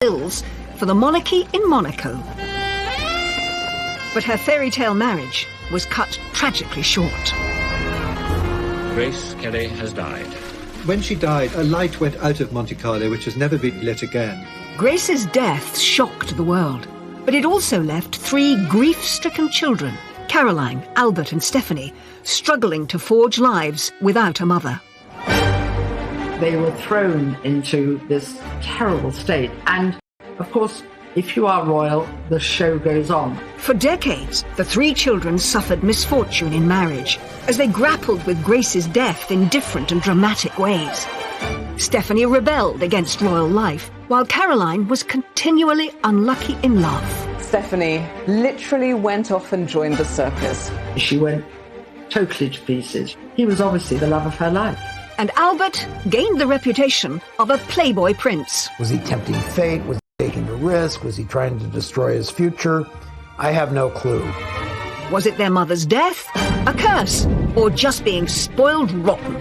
bills for the monarchy in Monaco. But her fairy tale marriage was cut tragically short. Grace Kelly has died. When she died, a light went out of Monte Carlo which has never been lit again. Grace's death shocked the world, but it also left 3 grief-stricken children, Caroline, Albert and Stephanie, struggling to forge lives without a mother. They were thrown into this terrible state. And, of course, if you are royal, the show goes on. For decades, the 3 children suffered misfortune in marriage as they grappled with Grace's death in different and dramatic ways. Stephanie rebelled against royal life, while Caroline was continually unlucky in love. Stephanie literally went off and joined the circus. She went totally to pieces. He was obviously the love of her life. And Albert gained the reputation of a playboy prince. Was he tempting fate? Was he taking a risk? Was he trying to destroy his future? I have no clue. Was it their mother's death, a curse, or just being spoiled rotten?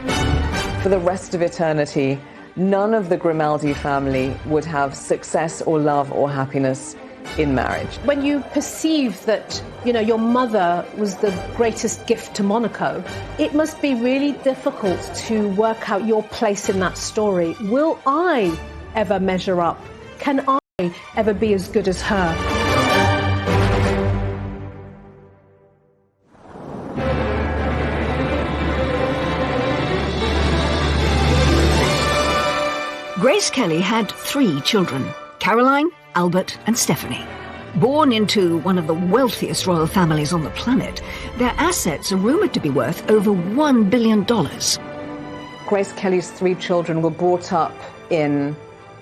For the rest of eternity, none of the Grimaldi family would have success or love or happiness in marriage. When you perceive that, your mother was the greatest gift to Monaco, it must be really difficult to work out your place in that story. Will I ever measure up? Can I ever be as good as her? Grace Kelly had 3 children, Caroline, Albert and Stephanie. Born into one of the wealthiest royal families on the planet, their assets are rumoured to be worth over $1 billion. Grace Kelly's 3 children were brought up in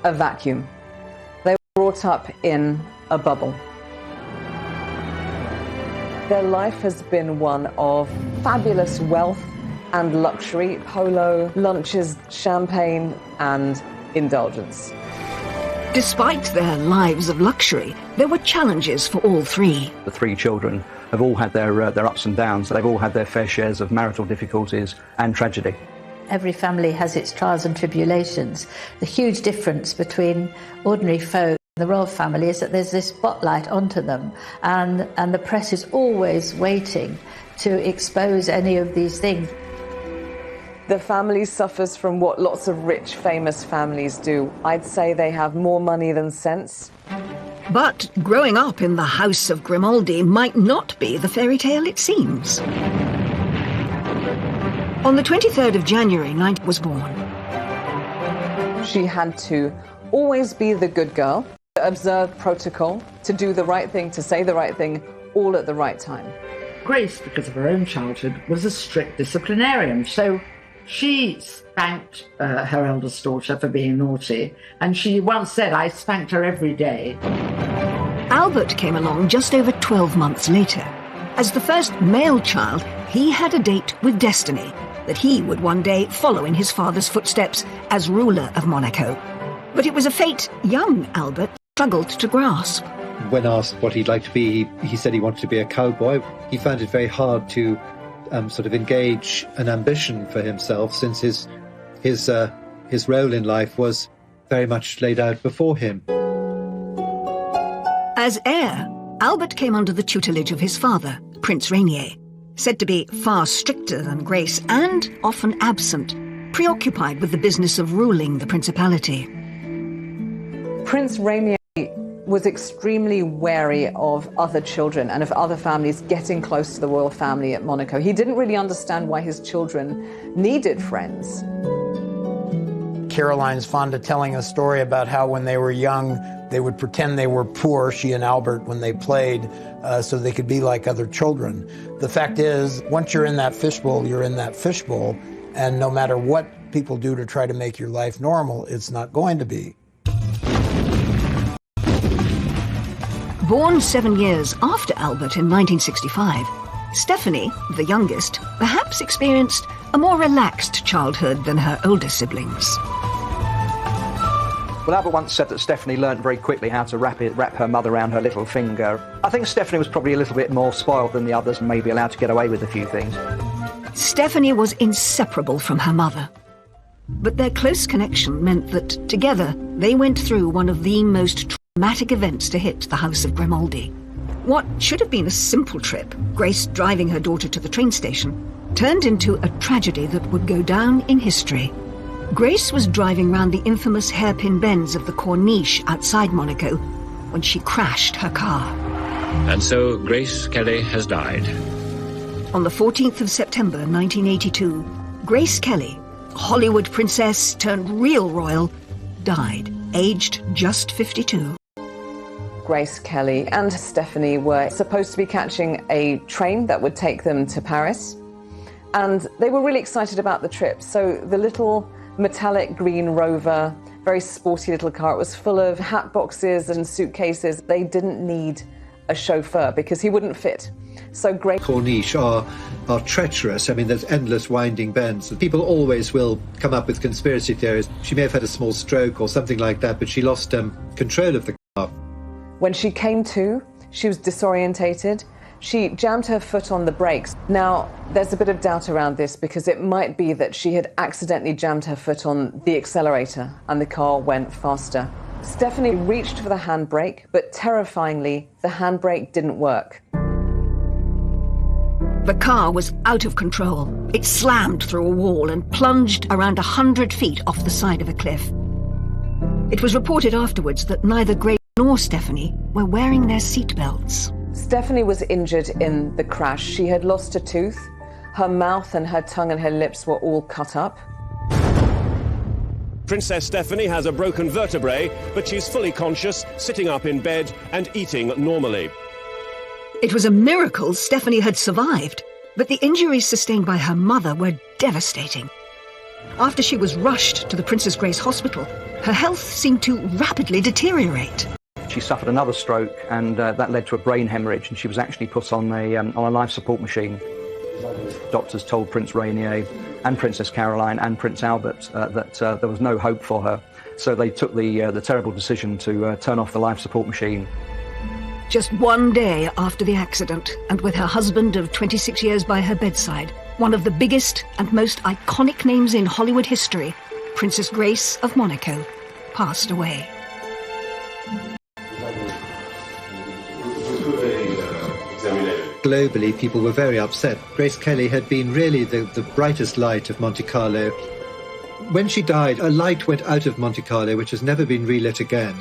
a vacuum. They were brought up in a bubble. Their life has been one of fabulous wealth and luxury, polo, lunches, champagne and indulgence. Despite their lives of luxury, there were challenges for all 3. The 3 children have all had their ups and downs. They've all had their fair shares of marital difficulties and tragedy. Every family has its trials and tribulations. The huge difference between ordinary folk and the royal family is that there's this spotlight onto them, and the press is always waiting to expose any of these things. The family suffers from what lots of rich, famous families do. I'd say they have more money than sense. But growing up in the House of Grimaldi might not be the fairy tale it seems. On the 23rd of January, Knight was born. She had to always be the good girl, to observe protocol, to do the right thing, to say the right thing, all at the right time. Grace, because of her own childhood, was a strict disciplinarian, so she spanked her eldest daughter for being naughty, and she once said, "I spanked her every day." Albert came along just over 12 months later. As the first male child, he had a date with destiny, that he would one day follow in his father's footsteps as ruler of Monaco. But it was a fate young Albert struggled to grasp. When asked what he'd like to be, he said he wanted to be a cowboy. He found it very hard to sort of engage an ambition for himself, since his role in life was very much laid out before him. As heir, Albert came under the tutelage of his father, Prince Rainier, said to be far stricter than Grace and often absent, preoccupied with the business of ruling the principality. Prince Rainier was extremely wary of other children and of other families getting close to the royal family at Monaco. He didn't really understand why his children needed friends. Caroline's fond of telling a story about how when they were young, they would pretend they were poor, she and Albert, when they played, so they could be like other children. The fact is, once you're in that fishbowl, you're in that fishbowl, and no matter what people do to try to make your life normal, it's not going to be. Born 7 years after Albert in 1965, Stephanie, the youngest, perhaps experienced a more relaxed childhood than her older siblings. Well, Albert once said that Stephanie learnt very quickly how to wrap her mother around her little finger. I think Stephanie was probably a little bit more spoiled than the others and maybe allowed to get away with a few things. Stephanie was inseparable from her mother. But their close connection meant that, together, they went through one of the most traumatic events to hit the House of Grimaldi. What should have been a simple trip, Grace driving her daughter to the train station, turned into a tragedy that would go down in history. Grace was driving round the infamous hairpin bends of the Corniche outside Monaco when she crashed her car. And so Grace Kelly has died. On the 14th of September 1982, Grace Kelly, Hollywood princess turned real royal, died, aged just 52. Grace Kelly and Stephanie were supposed to be catching a train that would take them to Paris. And they were really excited about the trip. So the little metallic green Rover, very sporty little car, it was full of hat boxes and suitcases. They didn't need a chauffeur because he wouldn't fit. So Grace... Corniche are treacherous. I mean, there's endless winding bends. People always will come up with conspiracy theories. She may have had a small stroke or something like that, but she lost control of the car. When she came to, she was disorientated. She jammed her foot on the brakes. Now, there's a bit of doubt around this because it might be that she had accidentally jammed her foot on the accelerator and the car went faster. Stephanie reached for the handbrake, but terrifyingly, the handbrake didn't work. The car was out of control. It slammed through a wall and plunged around 100 feet off the side of a cliff. It was reported afterwards that neither Grace nor Stephanie were wearing their seatbelts. Stephanie was injured in the crash. She had lost a tooth. Her mouth and her tongue and her lips were all cut up. Princess Stephanie has a broken vertebrae, but she's fully conscious, sitting up in bed and eating normally. It was a miracle Stephanie had survived, but the injuries sustained by her mother were devastating. After she was rushed to the Princess Grace Hospital, her health seemed to rapidly deteriorate. She suffered another stroke, and that led to a brain hemorrhage, and she was actually put on a life support machine. Doctors told Prince Rainier and Princess Caroline and Prince Albert that there was no hope for her. So they took the terrible decision to turn off the life support machine. Just one day after the accident, and with her husband of 26 years by her bedside, one of the biggest and most iconic names in Hollywood history, Princess Grace of Monaco, passed away. Globally, people were very upset. Grace Kelly had been really the brightest light of Monte Carlo. When she died, a light went out of Monte Carlo which has never been relit again.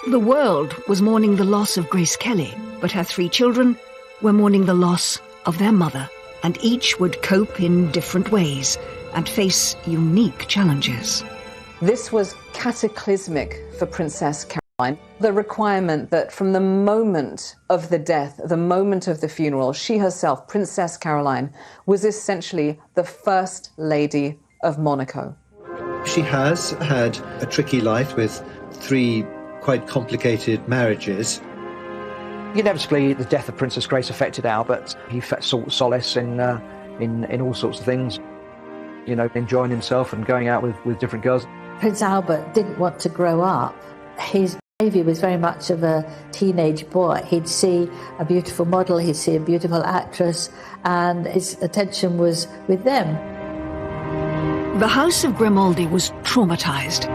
The world was mourning the loss of Grace Kelly, but her 3 children were mourning the loss of their mother, and each would cope in different ways and face unique challenges. This was cataclysmic for Princess Caroline. The requirement that from the moment of the death, the moment of the funeral, she herself, Princess Caroline, was essentially the First Lady of Monaco. She has had a tricky life with 3 quite complicated marriages. Inevitably, the death of Princess Grace affected Albert. He sought solace in all sorts of things, you know, enjoying himself and going out with different girls. Prince Albert didn't want to grow up. His behaviour was very much of a teenage boy. He'd see a beautiful model, he'd see a beautiful actress, and his attention was with them. The House of Grimaldi was traumatised.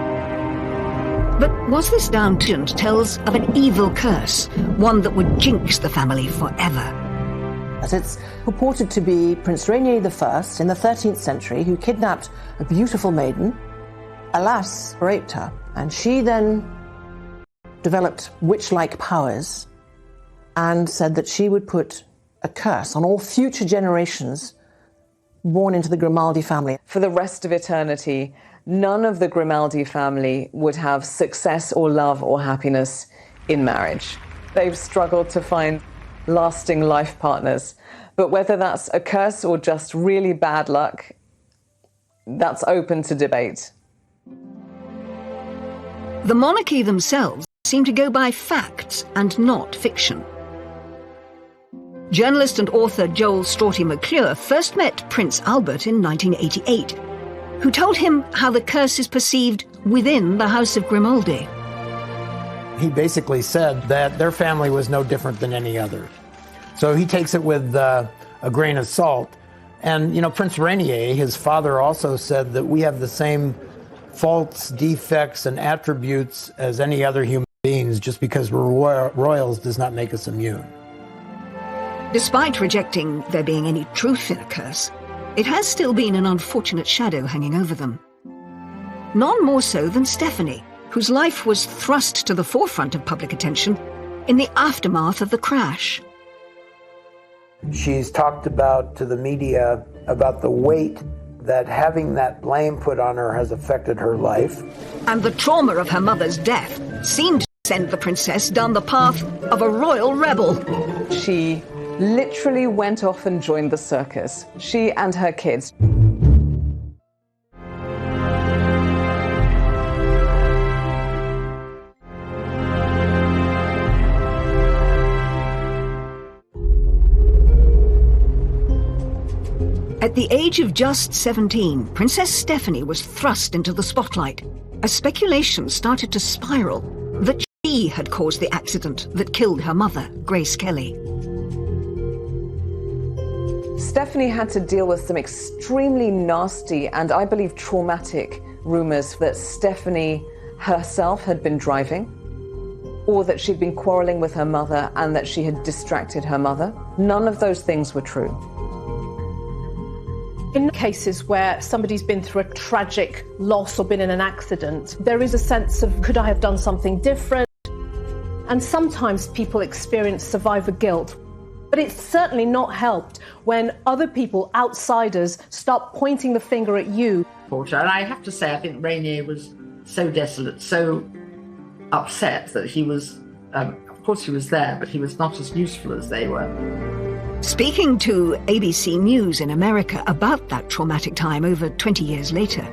But was this down to tells of an evil curse, one that would jinx the family forever? As it's purported to be Prince Rainier I in the 13th century who kidnapped a beautiful maiden, alas, raped her, and she then developed witch-like powers and said that she would put a curse on all future generations born into the Grimaldi family. For the rest of eternity, none of the Grimaldi family would have success or love or happiness in marriage. They've struggled to find lasting life partners. But whether that's a curse or just really bad luck, that's open to debate. The monarchy themselves seem to go by facts and not fiction. Journalist and author Joel Strawty McClure first met Prince Albert in 1988, who told him how the curse is perceived within the House of Grimaldi. He basically said that their family was no different than any other. So he takes it with a grain of salt, And, Prince Rainier, his father, also said that we have the same faults, defects, and attributes as any other human beings. Just because we're royals does not make us immune. Despite rejecting there being any truth in a curse, it has still been an unfortunate shadow hanging over them. None more so than Stephanie, whose life was thrust to the forefront of public attention in the aftermath of the crash. She's talked about to the media about the weight that having that blame put on her has affected her life. And the trauma of her mother's death seemed to send the princess down the path of a royal rebel. She literally went off and joined the circus, she and her kids. At the age of just 17, Princess Stephanie was thrust into the spotlight as speculation started to spiral that she had caused the accident that killed her mother, Grace Kelly. Stephanie had to deal with some extremely nasty and, I believe, traumatic rumors that Stephanie herself had been driving, or that she'd been quarreling with her mother and that she had distracted her mother. None of those things were true. In cases where somebody's been through a tragic loss or been in an accident, there is a sense of, could I have done something different? And sometimes people experience survivor guilt. But it's certainly not helped when other people, outsiders, start pointing the finger at you. And I have to say, I think Rainier was so desolate, so upset that he was, of course he was there, but he was not as useful as they were. Speaking to ABC News in America about that traumatic time over 20 years later,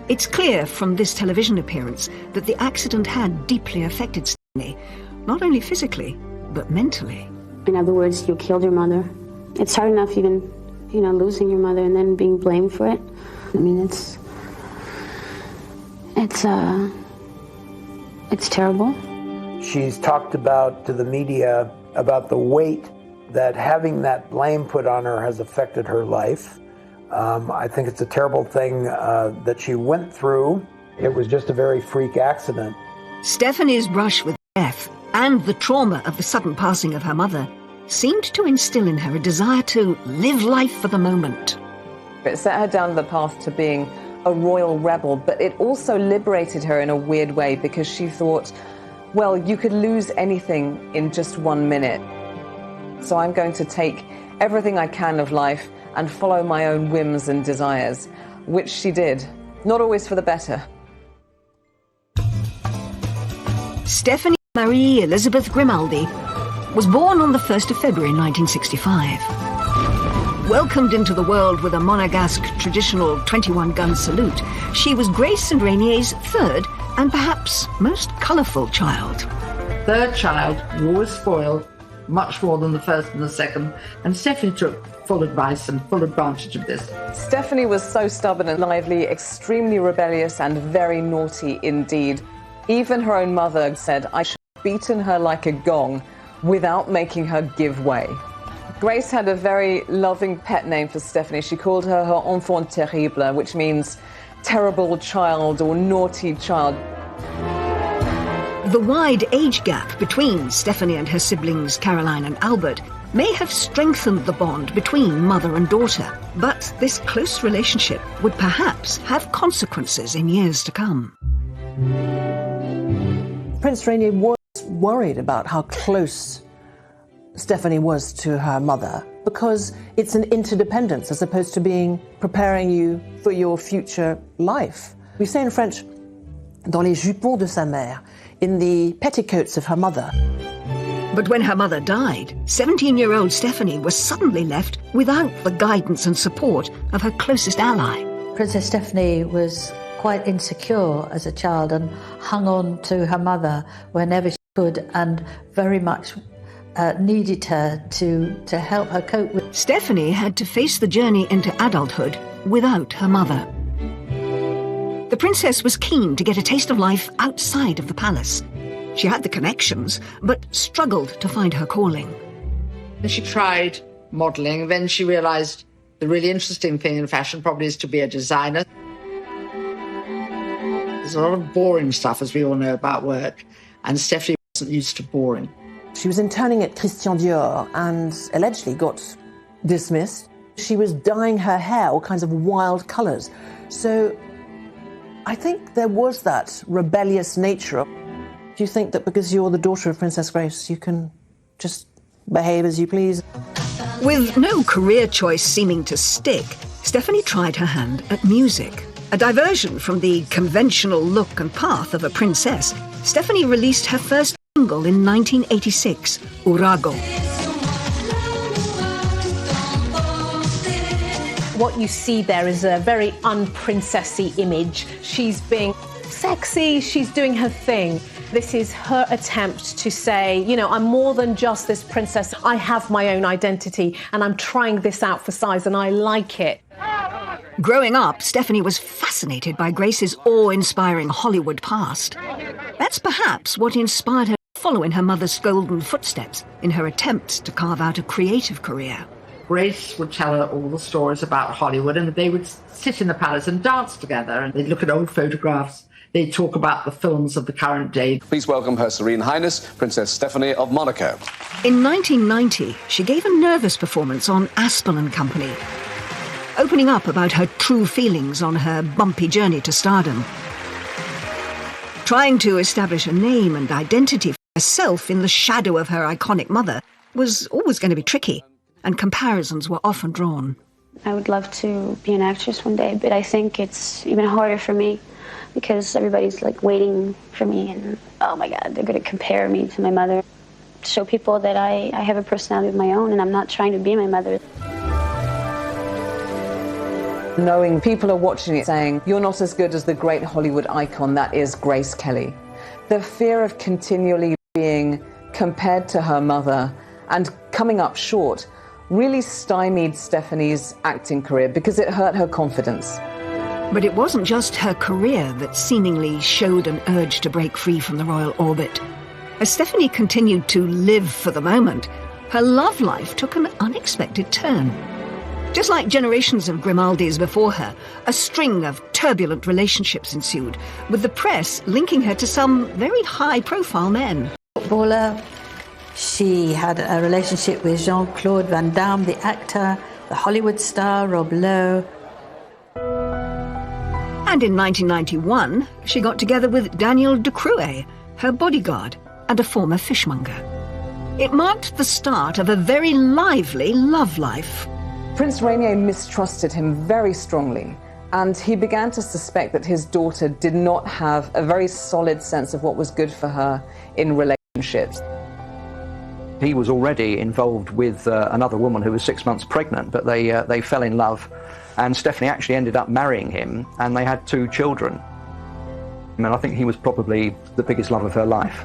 it's clear from this television appearance that the accident had deeply affected Stephanie, not only physically, but mentally. In other words, you killed your mother. It's hard enough even, losing your mother and then being blamed for it. I mean, it's terrible. She's talked about to the media about the weight that having that blame put on her has affected her life. I think it's a terrible thing that she went through. It was just a very freak accident. Stephanie's brush with death and the trauma of the sudden passing of her mother seemed to instill in her a desire to live life for the moment. It set her down the path to being a royal rebel, but it also liberated her in a weird way because she thought, well, you could lose anything in just 1 minute. So I'm going to take everything I can of life and follow my own whims and desires, which she did, not always for the better. Stephanie Marie Elizabeth Grimaldi was born on the 1st of February 1965. Welcomed into the world with a Monegasque traditional 21-gun salute, she was Grace and Rainier's third and perhaps most colourful child. Third child, was spoiled, much more than the first and the second, and Stephanie took full advice and full advantage of this. Stephanie was so stubborn and lively, extremely rebellious and very naughty indeed. Even her own mother said, I should have beaten her like a gong without making her give way. Grace had a very loving pet name for Stephanie. She called her enfant terrible, which means terrible child or naughty child. The wide age gap between Stephanie and her siblings Caroline and Albert may have strengthened the bond between mother and daughter, but this close relationship would perhaps have consequences in years to come. Prince Rainier was worried about how close Stephanie was to her mother because it's an interdependence as opposed to being preparing you for your future life. We say in French, dans les jupons de sa mère, in the petticoats of her mother. But when her mother died, 17-year-old Stephanie was suddenly left without the guidance and support of her closest ally. Princess Stephanie was quite insecure as a child and hung on to her mother whenever she could and very much needed her to help her cope with. Stephanie had to face the journey into adulthood without her mother. The princess was keen to get a taste of life outside of the palace. She had the connections, but struggled to find her calling. She tried modelling, then she realised The really interesting thing in fashion probably is to be a designer. There's a lot of boring stuff, as we all know, about work, and Stephanie wasn't used to boring. She was interning at Christian Dior and allegedly got dismissed. She was dyeing her hair all kinds of wild colours. So I think there was that rebellious nature. Do you think that because you're the daughter of Princess Grace, you can just behave as you please? With no career choice seeming to stick, Stephanie tried her hand at music. A diversion from the conventional look and path of a princess, Stephanie released her first single in 1986, Urago. What you see there is a very unprincessy image. She's being sexy, she's doing her thing. This is her attempt to say, you know, I'm more than just this princess. I have my own identity and I'm trying this out for size and I like it. Growing up, Stephanie was fascinated by Grace's awe-inspiring Hollywood past. That's perhaps what inspired her to follow in her mother's golden footsteps in her attempts to carve out a creative career. Grace would tell her all the stories about Hollywood, and they would sit in the palace and dance together, and they'd look at old photographs. They'd talk about the films of the current day. Please welcome Her Serene Highness, Princess Stephanie of Monaco. In 1990, she gave a nervous performance on Aspel & Company, opening up about her true feelings on her bumpy journey to stardom. Trying to establish a name and identity for herself in the shadow of her iconic mother was always going to be tricky, and comparisons were often drawn. I would love to be an actress one day, but I think it's even harder for me because everybody's like waiting for me and, oh my God, they're going to compare me to my mother. Show people that I have a personality of my own and I'm not trying to be my mother. Knowing people are watching it saying, you're not as good as the great Hollywood icon that is Grace Kelly. The fear of continually being compared to her mother and coming up short really stymied Stephanie's acting career because it hurt her confidence. But it wasn't just her career that seemingly showed an urge to break free from the royal orbit. As Stephanie continued to live for the moment, her love life took an unexpected turn. Just like generations of Grimaldis before her, a string of turbulent relationships ensued, with the press linking her to some very high-profile men. Footballer. She had a relationship with Jean-Claude Van Damme, the actor, the Hollywood star Rob Lowe. And in 1991, she got together with Daniel de Crouet, her bodyguard and a former fishmonger. It marked the start of a very lively love life. Prince Rainier mistrusted him very strongly, and he began to suspect that his daughter did not have a very solid sense of what was good for her in relationships. He was already involved with another woman who was 6 months pregnant, but they fell in love, and Stephanie actually ended up marrying him, and they had 2 children. And I think he was probably the biggest love of her life.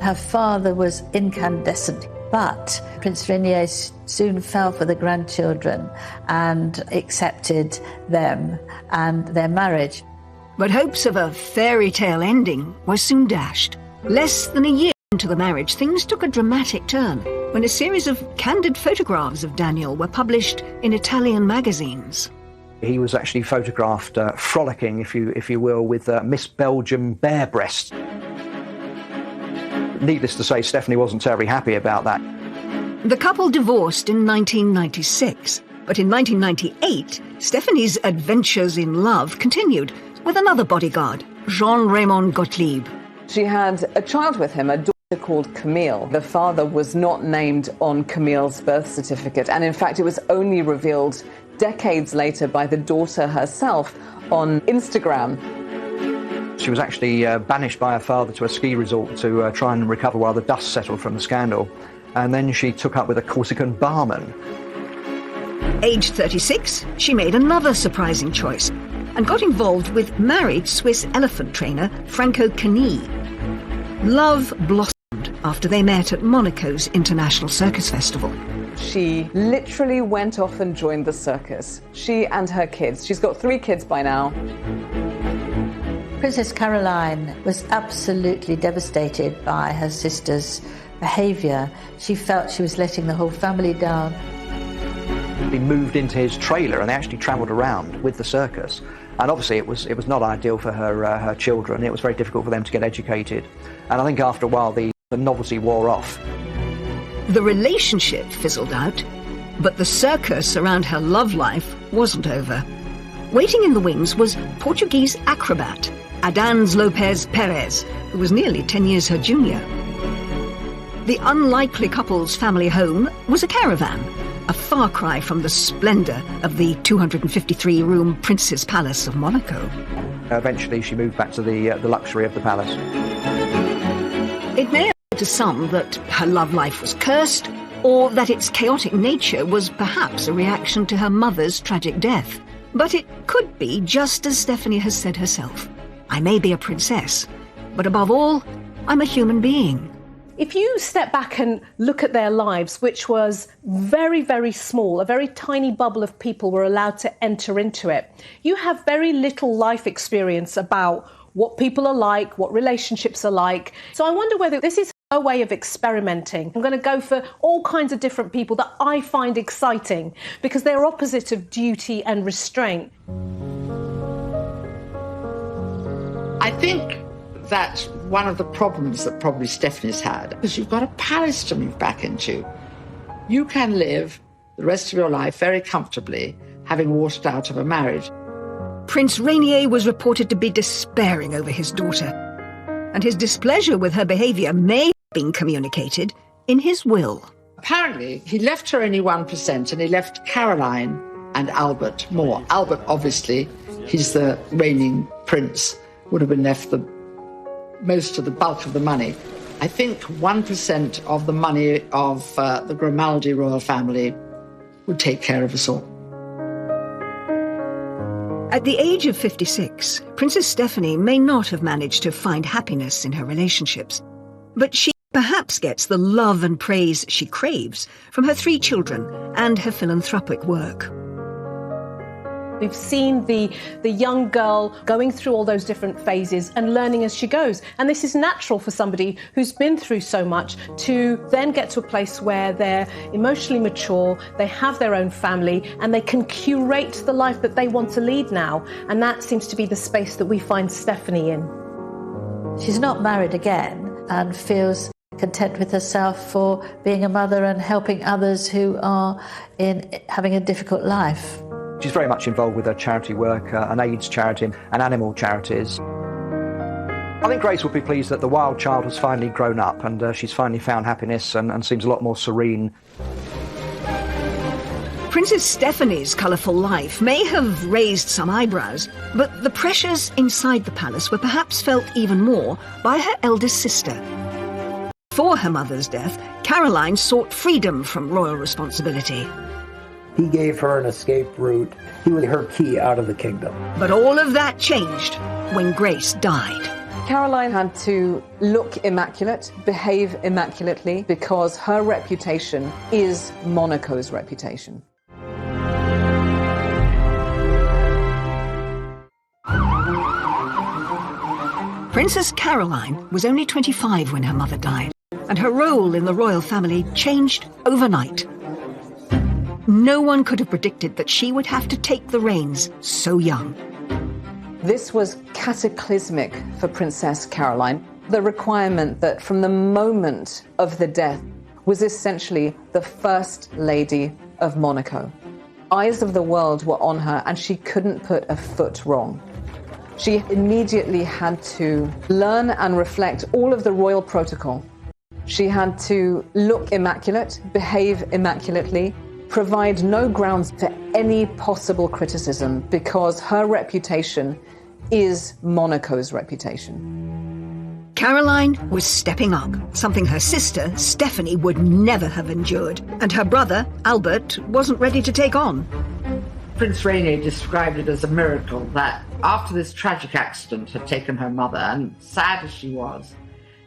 Her father was incandescent, but Prince Rainier soon fell for the grandchildren and accepted them and their marriage. But hopes of a fairy tale ending were soon dashed. Less than a year into the marriage, things took a dramatic turn when a series of candid photographs of Daniel were published in Italian magazines. He was actually photographed frolicking, if you will, with Miss Belgium bare breasts. Needless to say, Stephanie wasn't terribly happy about that. The couple divorced in 1996, but in 1998, Stephanie's adventures in love continued with another bodyguard, Jean-Raymond Gottlieb. She had a child with him, a daughter called Camille. The father was not named on Camille's birth certificate, and in fact it was only revealed decades later by the daughter herself on Instagram. She was actually banished by her father to a ski resort to try and recover while the dust settled from the scandal. And then she took up with a Corsican barman. Aged 36, she made another surprising choice and got involved with married Swiss elephant trainer Franco Cani. Love blossomed after they met at Monaco's International Circus Festival. She literally went off and joined the circus. She and her kids. She's got 3 kids by now. Princess Caroline was absolutely devastated by her sister's behaviour. She felt she was letting the whole family down. actually moved into his trailer and they actually travelled around with the circus. And obviously it was not ideal for her children. It was very difficult for them to get educated. And I think after a while the novelty wore off. The relationship fizzled out, but the circus around her love life wasn't over. Waiting in the wings was Portuguese acrobat Adans Lopez Perez, who was nearly 10 years her junior. The unlikely couple's family home was a caravan, a far cry from the splendour of the 253-room Prince's Palace of Monaco. Eventually she moved back to the luxury of the palace. It may appear to some that her love life was cursed, or that its chaotic nature was perhaps a reaction to her mother's tragic death. But it could be just as Stephanie has said herself. I may be a princess, but above all, I'm a human being. If you step back and look at their lives, which was very, very small, a very tiny bubble of people were allowed to enter into it, you have very little life experience about what people are like, what relationships are like. So I wonder whether this is a way of experimenting. I'm going to go for all kinds of different people that I find exciting because they're opposite of duty and restraint. I think that's one of the problems that probably Stephanie's had, because you've got a palace to move back into. You can live the rest of your life very comfortably, having walked out of a marriage. Prince Rainier was reported to be despairing over his daughter, and his displeasure with her behaviour may have been communicated in his will. Apparently, he left her only 1%, and he left Caroline and Albert more. Albert, obviously, he's the reigning prince, would have been left most of the bulk of the money. I think 1% of the money of the Grimaldi royal family would take care of us all. At the age of 56, Princess Stephanie may not have managed to find happiness in her relationships, but she perhaps gets the love and praise she craves from her 3 children and her philanthropic work. We've seen the young girl going through all those different phases and learning as she goes. And this is natural for somebody who's been through so much to then get to a place where they're emotionally mature, they have their own family, and they can curate the life that they want to lead now. And that seems to be the space that we find Stephanie in. She's not married again and feels content with herself for being a mother and helping others who are having a difficult life. She's very much involved with her charity work, an AIDS charity and animal charities. I think Grace would be pleased that the wild child has finally grown up and she's finally found happiness and seems a lot more serene. Princess Stephanie's colourful life may have raised some eyebrows, but the pressures inside the palace were perhaps felt even more by her eldest sister. Before her mother's death, Caroline sought freedom from royal responsibility. He gave her an escape route. He was her key out of the kingdom. But all of that changed when Grace died. Caroline had to look immaculate, behave immaculately, because her reputation is Monaco's reputation. Princess Caroline was only 25 when her mother died, and her role in the royal family changed overnight. No one could have predicted that she would have to take the reins so young. This was cataclysmic for Princess Caroline. The requirement that from the moment of the death was essentially the First Lady of Monaco. Eyes of the world were on her and she couldn't put a foot wrong. She immediately had to learn and reflect all of the royal protocol. She had to look immaculate, behave immaculately, provide no grounds for any possible criticism because her reputation is Monaco's reputation. Caroline was stepping up, something her sister, Stephanie, would never have endured, and her brother, Albert, wasn't ready to take on. Prince Rainier described it as a miracle that after this tragic accident had taken her mother, and sad as she was,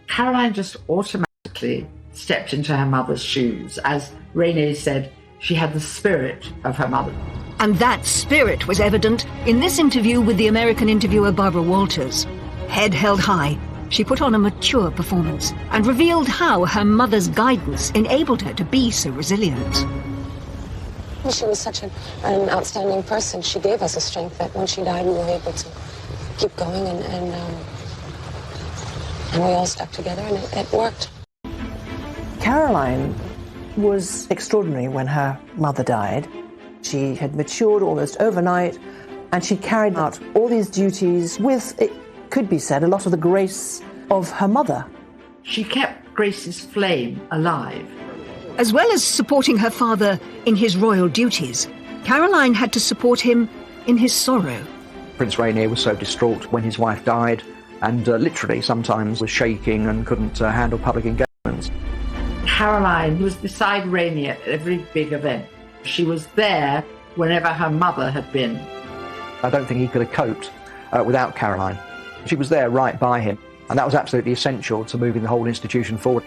Caroline just automatically stepped into her mother's shoes. As Rainier said, she had the spirit of her mother. And that spirit was evident in this interview with the American interviewer Barbara Walters. Head held high, she put on a mature performance and revealed how her mother's guidance enabled her to be so resilient. She was such an outstanding person. She gave us a strength that when she died, we were able to keep going, and we all stuck together, and it worked. Caroline was extraordinary when her mother died. She had matured almost overnight, and she carried out all these duties with, it could be said, a lot of the grace of her mother. She kept Grace's flame alive. As well as supporting her father in his royal duties, Caroline had to support him in his sorrow. Prince Rainier was so distraught when his wife died, and literally sometimes was shaking and couldn't handle public engagements. Caroline was beside Rainier at every big event. She was there whenever her mother had been. I don't think he could have coped without Caroline. She was there right by him, and that was absolutely essential to moving the whole institution forward.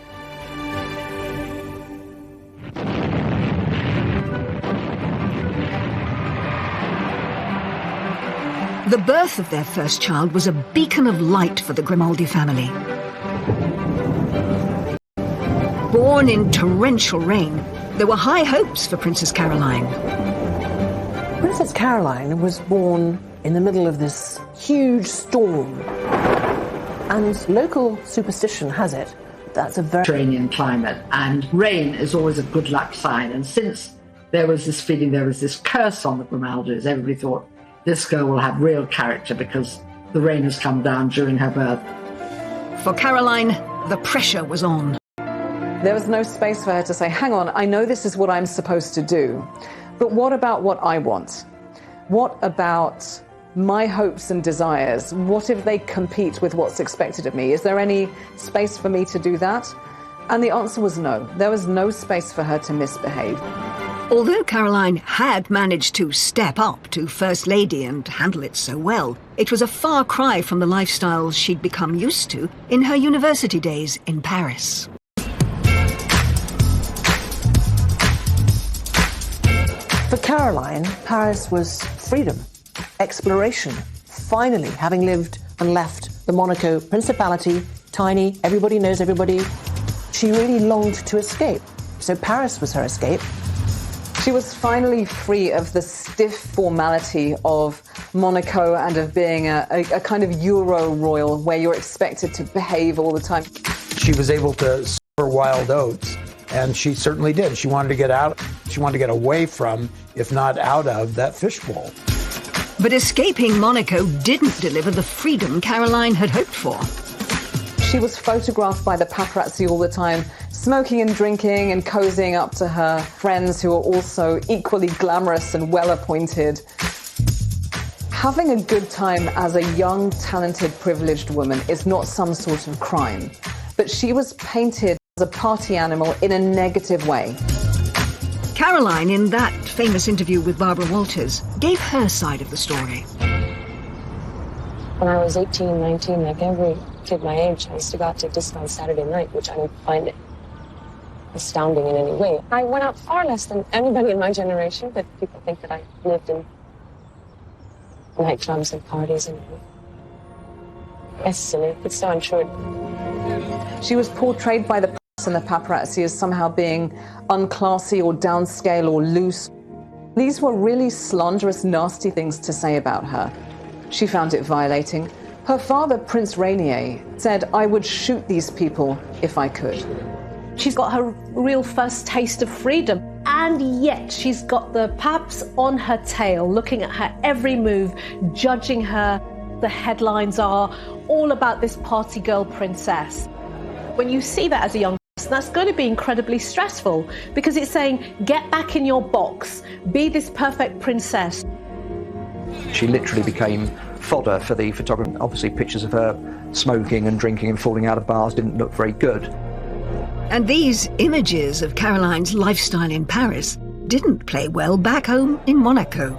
The birth of their first child was a beacon of light for the Grimaldi family. Born in torrential rain, there were high hopes for Princess Caroline. Princess Caroline was born in the middle of this huge storm. And local superstition has it that's a very Mediterranean climate, and rain is always a good luck sign. And since there was this feeling, there was this curse on the Grimaldis, everybody thought this girl will have real character because the rain has come down during her birth. For Caroline, the pressure was on. There was no space for her to say, hang on, I know this is what I'm supposed to do, but what about what I want? What about my hopes and desires? What if they compete with what's expected of me? Is there any space for me to do that? And the answer was no. There was no space for her to misbehave. Although Caroline had managed to step up to First Lady and handle it so well, it was a far cry from the lifestyle she'd become used to in her university days in Paris. For Caroline, Paris was freedom, exploration, finally having lived and left the Monaco Principality, tiny, everybody knows everybody. She really longed to escape, so Paris was her escape. She was finally free of the stiff formality of Monaco and of being a kind of Euro royal where you're expected to behave all the time. She was able to sow her wild oats, and she certainly did. She wanted to get out. She wanted to get away from, if not out of, that fishbowl. But escaping Monaco didn't deliver the freedom Caroline had hoped for. She was photographed by the paparazzi all the time, smoking and drinking and cozying up to her friends who were also equally glamorous and well-appointed. Having a good time as a young, talented, privileged woman is not some sort of crime, but she was painted as a party animal in a negative way. Caroline, in that famous interview with Barbara Walters, gave her side of the story. When I was 18, 19, like every kid my age, I used to go out to disco on Saturday night, which I don't find astounding in any way. I went out far less than anybody in my generation, but people think that I lived in nightclubs and parties, and it's silly. It's so untrue. She was portrayed by the press and the paparazzi as somehow being unclassy or downscale or loose. These were really slanderous, nasty things to say about her. She found it violating. Her father, Prince Rainier, said, I would shoot these people if I could. She's got her real first taste of freedom, and yet she's got the paps on her tail, looking at her every move, judging her. The headlines are all about this party girl princess. When you see that as a young person, that's going to be incredibly stressful, because it's saying, get back in your box, be this perfect princess. She literally became fodder for the photographer. Obviously, pictures of her smoking and drinking and falling out of bars didn't look very good. And these images of Caroline's lifestyle in Paris didn't play well back home in Monaco.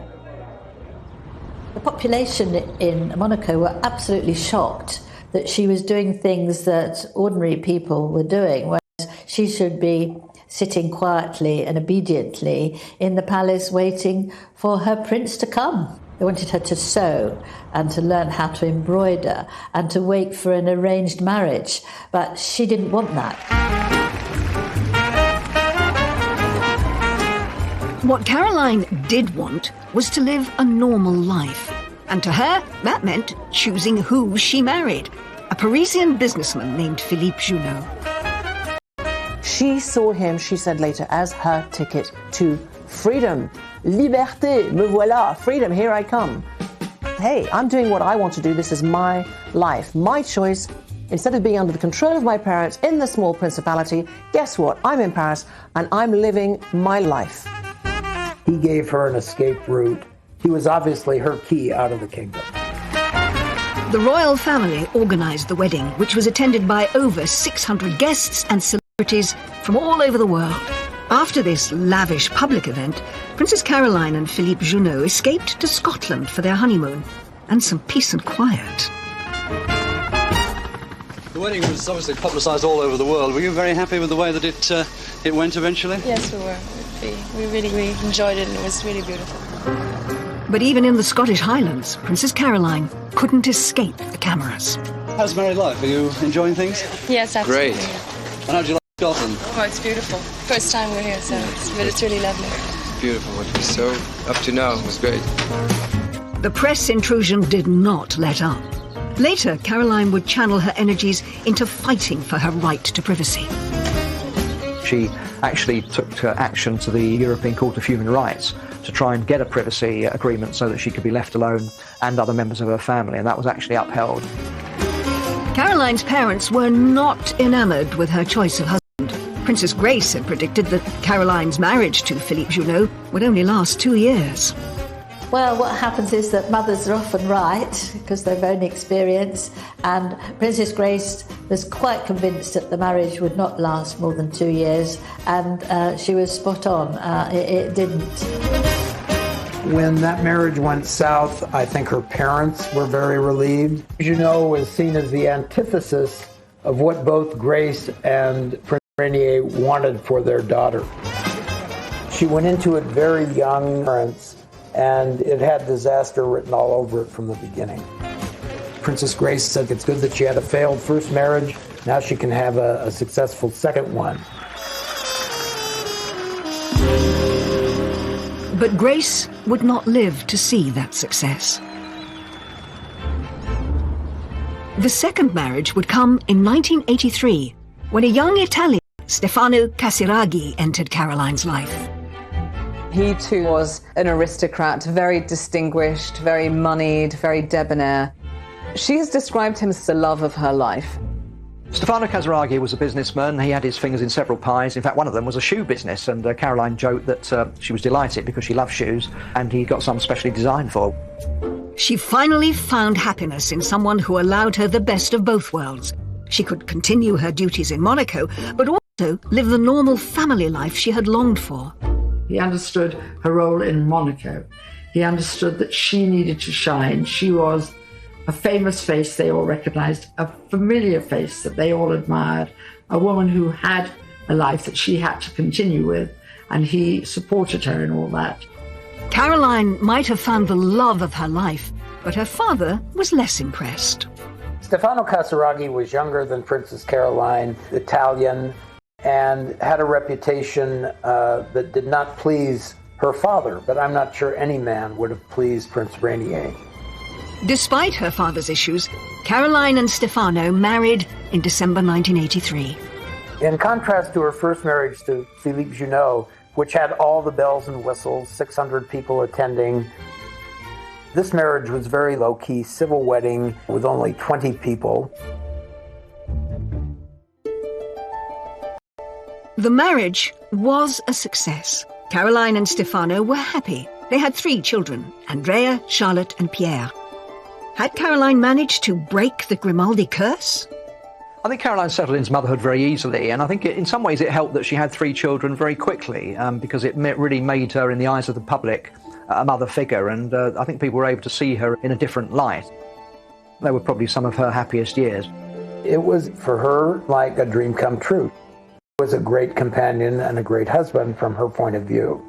The population in Monaco were absolutely shocked that she was doing things that ordinary people were doing, whereas she should be sitting quietly and obediently in the palace waiting for her prince to come. They wanted her to sew and to learn how to embroider and to wait for an arranged marriage, but she didn't want that. What Caroline did want was to live a normal life. And to her, that meant choosing who she married, a Parisian businessman named Philippe Junot. She saw him, she said later, as her ticket to freedom. Liberté, me voilà, freedom, here I come. Hey, I'm doing what I want to do. This is my life, my choice. Instead of being under the control of my parents in the small principality, guess what? I'm in Paris and I'm living my life. He gave her an escape route. He was obviously her key out of the kingdom. The royal family organised the wedding, which was attended by over 600 guests and celebrities from all over the world. After this lavish public event, Princess Caroline and Philippe Junot escaped to Scotland for their honeymoon and some peace and quiet. The wedding was obviously publicised all over the world. Were you very happy with the way that it went eventually? Yes, we were. We really enjoyed it, and it was really beautiful. But even in the Scottish Highlands, Princess Caroline couldn't escape the cameras. How's married life? Are you enjoying things? Yes, absolutely. Great. And how do you like Scotland? Oh, it's beautiful. First time we're here, so it's really lovely. Beautiful. What we saw up to now was great. The press intrusion did not let up. Later, Caroline would channel her energies into fighting for her right to privacy. She actually took action to the European Court of Human Rights to try and get a privacy agreement so that she could be left alone and other members of her family, and that was actually upheld. Caroline's parents were not enamoured with her choice of husband. Princess Grace had predicted that Caroline's marriage to Philippe Junot would only last 2 years. Well, what happens is that mothers are often right because they've own experience, and Princess Grace was quite convinced that the marriage would not last more than 2 years, and she was spot on. It didn't. When that marriage went south, I think her parents were very relieved. Junot was seen as the antithesis of what both Grace and Prince Rainier wanted for their daughter. She went into it very young, and it had disaster written all over it from the beginning. Princess Grace said it's good that she had a failed first marriage. Now she can have a successful second one. But Grace would not live to see that success. The second marriage would come in 1983, when a young Italian, Stefano Casiraghi, entered Caroline's life. He too was an aristocrat, very distinguished, very moneyed, very debonair. She has described him as the love of her life. Stefano Casiraghi was a businessman. He had his fingers in several pies. In fact, one of them was a shoe business, and Caroline joked that she was delighted because she loved shoes, and he got some specially designed for her. She finally found happiness in someone who allowed her the best of both worlds. She could continue her duties in Monaco, but also live the normal family life she had longed for. He understood her role in Monaco. He understood that she needed to shine. She was a famous face they all recognized, a familiar face that they all admired, a woman who had a life that she had to continue with, and he supported her in all that. Caroline might have found the love of her life, but her father was less impressed. Stefano Casiraghi was younger than Princess Caroline, Italian, and had a reputation that did not please her father, but I'm not sure any man would have pleased Prince Rainier. Despite her father's issues, Caroline and Stefano married in December 1983. In contrast to her first marriage to Philippe Junot, which had all the bells and whistles, 600 people attending, this marriage was very low-key, civil wedding with only 20 people. The marriage was a success. Caroline and Stefano were happy. They had 3 children, Andrea, Charlotte and Pierre. Had Caroline managed to break the Grimaldi curse? I think Caroline settled into motherhood very easily, and I think in some ways it helped that she had 3 children very quickly, because it really made her, in the eyes of the public, a mother figure, and I think people were able to see her in a different light. They were probably some of her happiest years. It was, for her, like a dream come true. He was a great companion and a great husband from her point of view.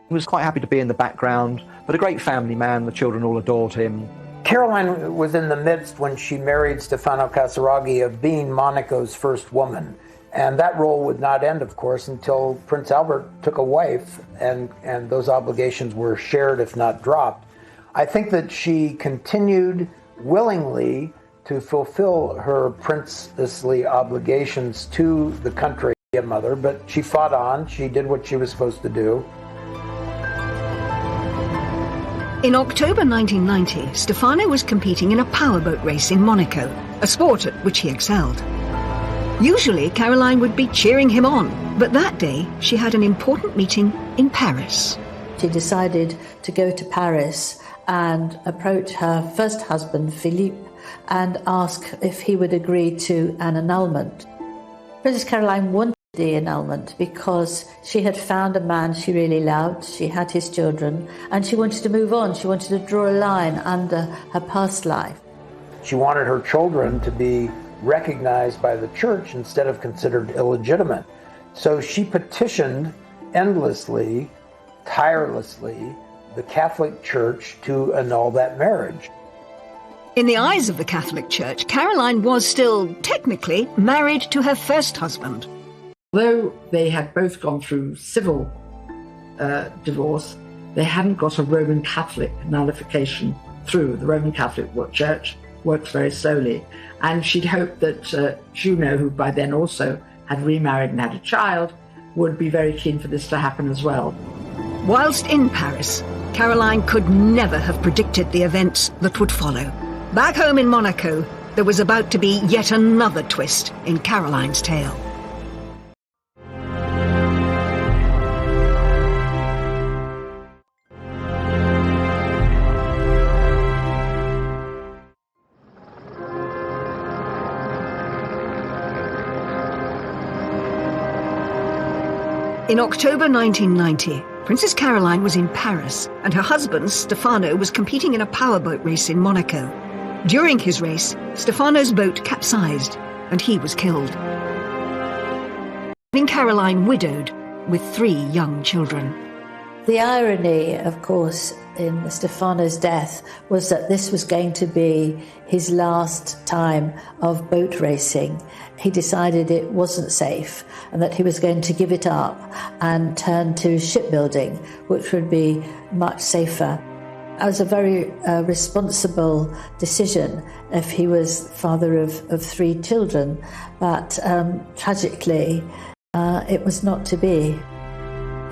He was quite happy to be in the background, but a great family man. The children all adored him. Caroline was in the midst, when she married Stefano Casiraghi, of being Monaco's first woman. And that role would not end, of course, until Prince Albert took a wife, and those obligations were shared, if not dropped. I think that she continued willingly to fulfill her princessly obligations to the country, a mother, but she fought on. She did what she was supposed to do. In October 1990, Stefano was competing in a powerboat race in Monaco, a sport at which he excelled. Usually, Caroline would be cheering him on, but that day she had an important meeting in Paris. She decided to go to Paris and approach her first husband, Philippe, and ask if he would agree to an annulment. Princess Caroline wanted the annulment because she had found a man she really loved, she had his children, and she wanted to move on. She wanted to draw a line under her past life. She wanted her children to be recognized by the church instead of considered illegitimate. So she petitioned endlessly, tirelessly, the Catholic Church to annul that marriage. In the eyes of the Catholic Church, Caroline was still, technically, married to her first husband. Though they had both gone through civil divorce, they hadn't got a Roman Catholic nullification through. The Roman Catholic Church works very slowly. And she'd hoped that Juno, who by then also had remarried and had a child, would be very keen for this to happen as well. Whilst in Paris, Caroline could never have predicted the events that would follow. Back home in Monaco, there was about to be yet another twist in Caroline's tale. In October 1990, Princess Caroline was in Paris, and her husband, Stefano, was competing in a powerboat race in Monaco. During his race, Stefano's boat capsized, and he was killed, leaving Caroline widowed with 3 young children. The irony, of course, in Stefano's death was that this was going to be his last time of boat racing. He decided it wasn't safe and that he was going to give it up and turn to shipbuilding, which would be much safer. It was a very responsible decision if he was father of 3 children, but tragically, it was not to be.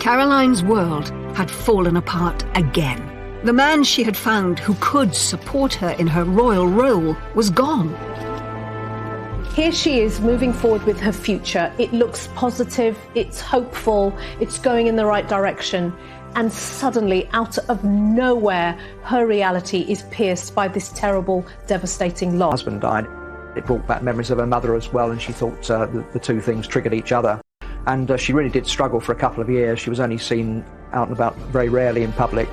Caroline's world had fallen apart again. The man she had found who could support her in her royal role was gone. Here she is moving forward with her future. It looks positive, it's hopeful, it's going in the right direction. And suddenly, out of nowhere, her reality is pierced by this terrible, devastating loss. Her husband died. It brought back memories of her mother as well, and she thought the two things triggered each other. And she really did struggle for a couple of years. She was only seen out and about very rarely in public,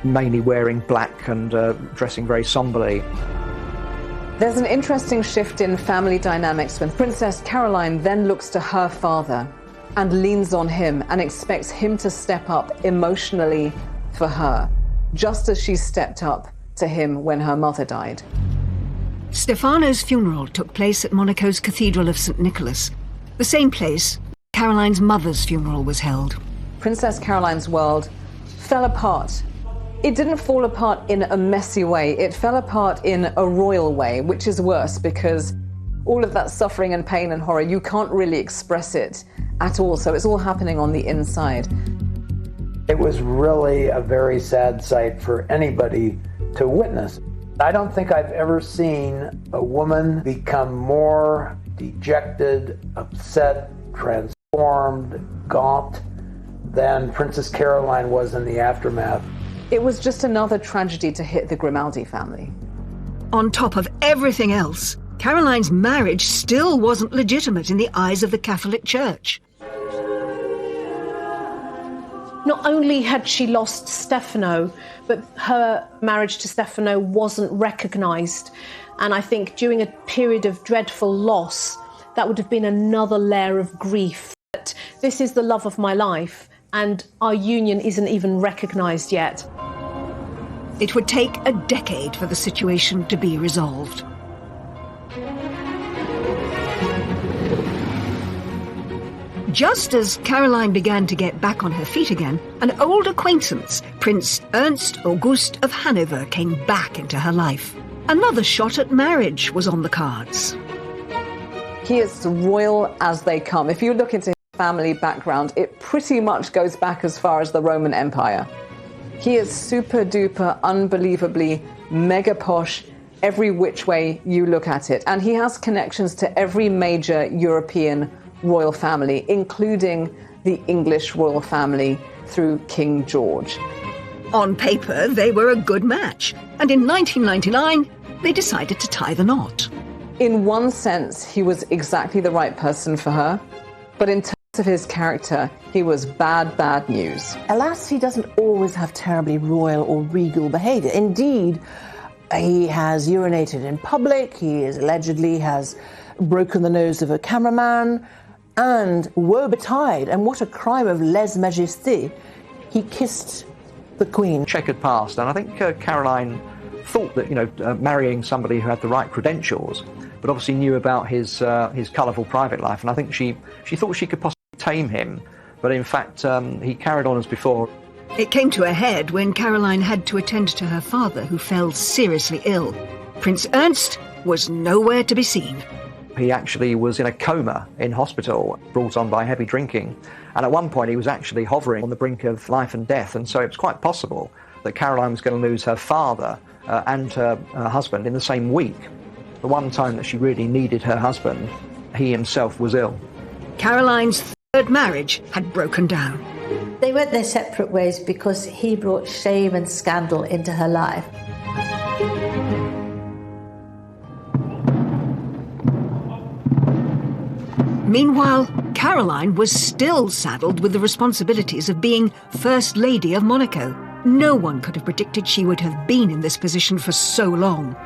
mainly wearing black and dressing very somberly. There's an interesting shift in family dynamics when Princess Caroline then looks to her father and leans on him and expects him to step up emotionally for her, just as she stepped up to him when her mother died. Stefano's funeral took place at Monaco's Cathedral of St. Nicholas, the same place Caroline's mother's funeral was held. Princess Caroline's world fell apart. It didn't fall apart in a messy way. It fell apart in a royal way, which is worse because all of that suffering and pain and horror, you can't really express it at all. So it's all happening on the inside. It was really a very sad sight for anybody to witness. I don't think I've ever seen a woman become more dejected, upset, transformed, gaunt than Princess Caroline was in the aftermath. It was just another tragedy to hit the Grimaldi family. On top of everything else, Caroline's marriage still wasn't legitimate in the eyes of the Catholic Church. Not only had she lost Stefano, but her marriage to Stefano wasn't recognised. And I think during a period of dreadful loss, that would have been another layer of grief. This is the love of my life, and our union isn't even recognised yet. It would take a decade for the situation to be resolved. Just as Caroline began to get back on her feet again, an old acquaintance, Prince Ernst August of Hanover, came back into her life. Another shot at marriage was on the cards. He is royal as they come. If you look into his family background, it pretty much goes back as far as the Roman Empire. He is super duper, unbelievably mega posh, every which way you look at it. And he has connections to every major European royal family, including the English royal family through King George. On paper, they were a good match, and in 1999, they decided to tie the knot. In one sense, he was exactly the right person for her, but in terms of his character, he was bad news. Alas, he doesn't always have terribly royal or regal behaviour. Indeed, he has urinated in public, he allegedly has broken the nose of a cameraman, and woe betide, and what a crime of lèse-majesté, he kissed the Queen. Checkered past, and I think Caroline thought that, marrying somebody who had the right credentials, but obviously knew about his colourful private life, and I think she thought she could possibly tame him, but in fact he carried on as before. It came to a head when Caroline had to attend to her father, who fell seriously ill. Prince Ernst was nowhere to be seen. He actually was in a coma in hospital, brought on by heavy drinking, and at one point he was actually hovering on the brink of life and death, and so it was quite possible that Caroline was going to lose her father and her husband in the same week. The one time that she really needed her husband, he himself was ill. Caroline's third marriage had broken down. They went their separate ways because he brought shame and scandal into her life. Meanwhile, Caroline was still saddled with the responsibilities of being First Lady of Monaco. No one could have predicted she would have been in this position for so long.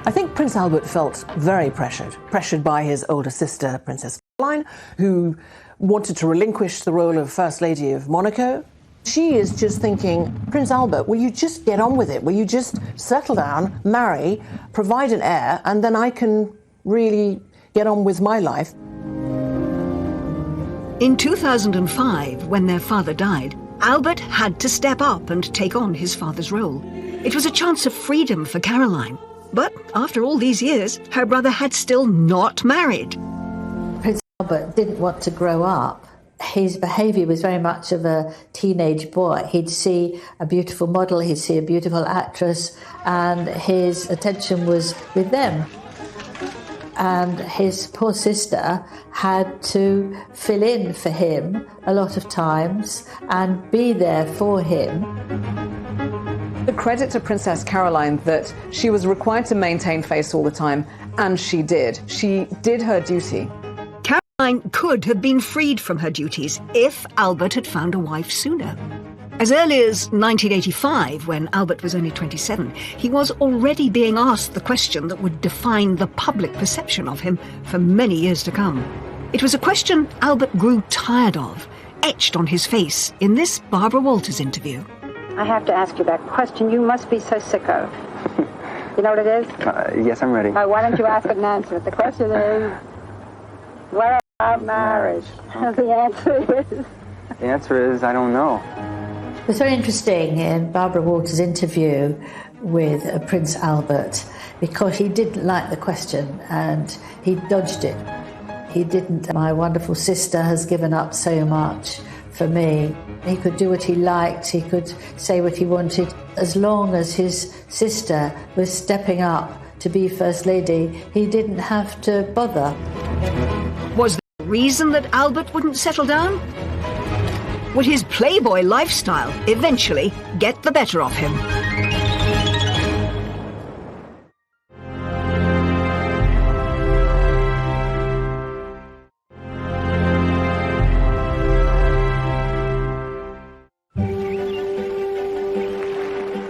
I think Prince Albert felt very pressured by his older sister, Princess Caroline, who wanted to relinquish the role of First Lady of Monaco. She is just thinking, Prince Albert, will you just get on with it? Will you just settle down, marry, provide an heir, and then I can really get on with my life? In 2005, when their father died, Albert had to step up and take on his father's role. It was a chance of freedom for Caroline. But after all these years, her brother had still not married. Prince Albert didn't want to grow up. His behaviour was very much of a teenage boy. He'd see a beautiful model, he'd see a beautiful actress, and his attention was with them. And his poor sister had to fill in for him a lot of times and be there for him. The credit to Princess Caroline that she was required to maintain face all the time, and she did. She did her duty. Caroline could have been freed from her duties if Albert had found a wife sooner. As early as 1985, when Albert was only 27, he was already being asked the question that would define the public perception of him for many years to come. It was a question Albert grew tired of, etched on his face in this Barbara Walters interview. I have to ask you that question you must be so sick of. You know what it is? Yes, I'm ready. Why don't you ask it and answer it? The question is, what about marriage? The answer is, I don't know. It was very interesting in Barbara Walters' interview with Prince Albert because he didn't like the question and he dodged it. He didn't. My wonderful sister has given up so much for me. He could do what he liked, he could say what he wanted. As long as his sister was stepping up to be First Lady, he didn't have to bother. Was there a reason that Albert wouldn't settle down? Would his playboy lifestyle eventually get the better of him?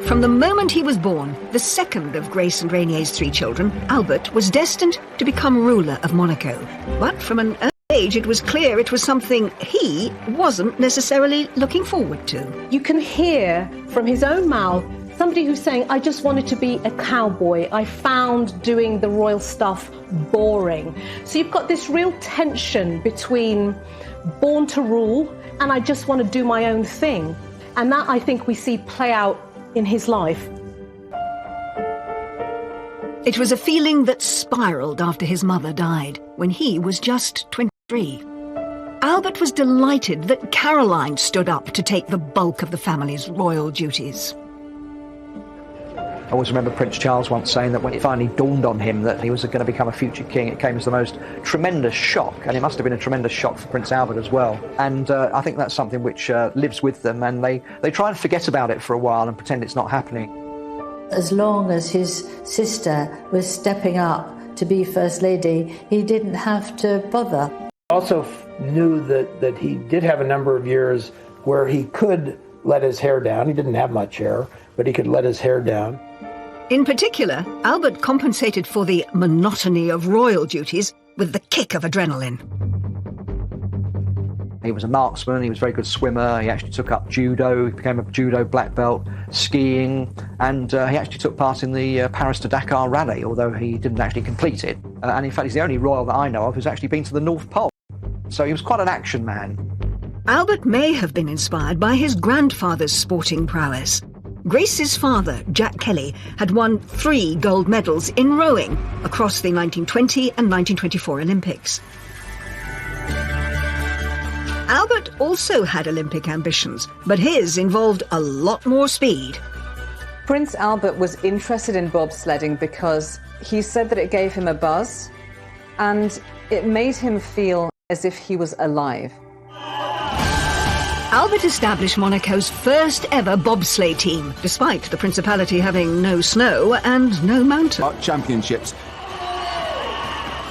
From the moment he was born, the second of Grace and Rainier's three children, Albert was destined to become ruler of Monaco. But from an early age, it was clear it was something he wasn't necessarily looking forward to. You can hear from his own mouth Somebody who's saying, I just wanted to be a cowboy. I found doing the royal stuff boring. So you've got this real tension between born to rule and I just want to do my own thing. And that, I think, we see play out in his life. It was a feeling that spiraled after his mother died, when he was just 23. Albert was delighted that Caroline stood up to take the bulk of the family's royal duties. I always remember Prince Charles once saying that when it finally dawned on him that he was going to become a future king, it came as the most tremendous shock, and it must have been a tremendous shock for Prince Albert as well. And I think that's something which lives with them, and they try and forget about it for a while and pretend it's not happening. As long as his sister was stepping up to be First Lady, he didn't have to bother. Also knew that he did have a number of years where he could let his hair down. He didn't have much hair, but he could let his hair down. In particular, Albert compensated for the monotony of royal duties with the kick of adrenaline. He was a marksman, he was a very good swimmer, he actually took up judo, he became a judo black belt, skiing, and he actually took part in the Paris to Dakar rally, although he didn't actually complete it. And in fact, he's the only royal that I know of who's actually been to the North Pole. So he was quite an action man. Albert may have been inspired by his grandfather's sporting prowess. Grace's father, Jack Kelly, had won 3 gold medals in rowing across the 1920 and 1924 Olympics. Albert also had Olympic ambitions, but his involved a lot more speed. Prince Albert was interested in bobsledding because he said that it gave him a buzz and it made him feel as if he was alive. Albert established Monaco's first ever bobsleigh team, despite the Principality having no snow and no mountain. Championships.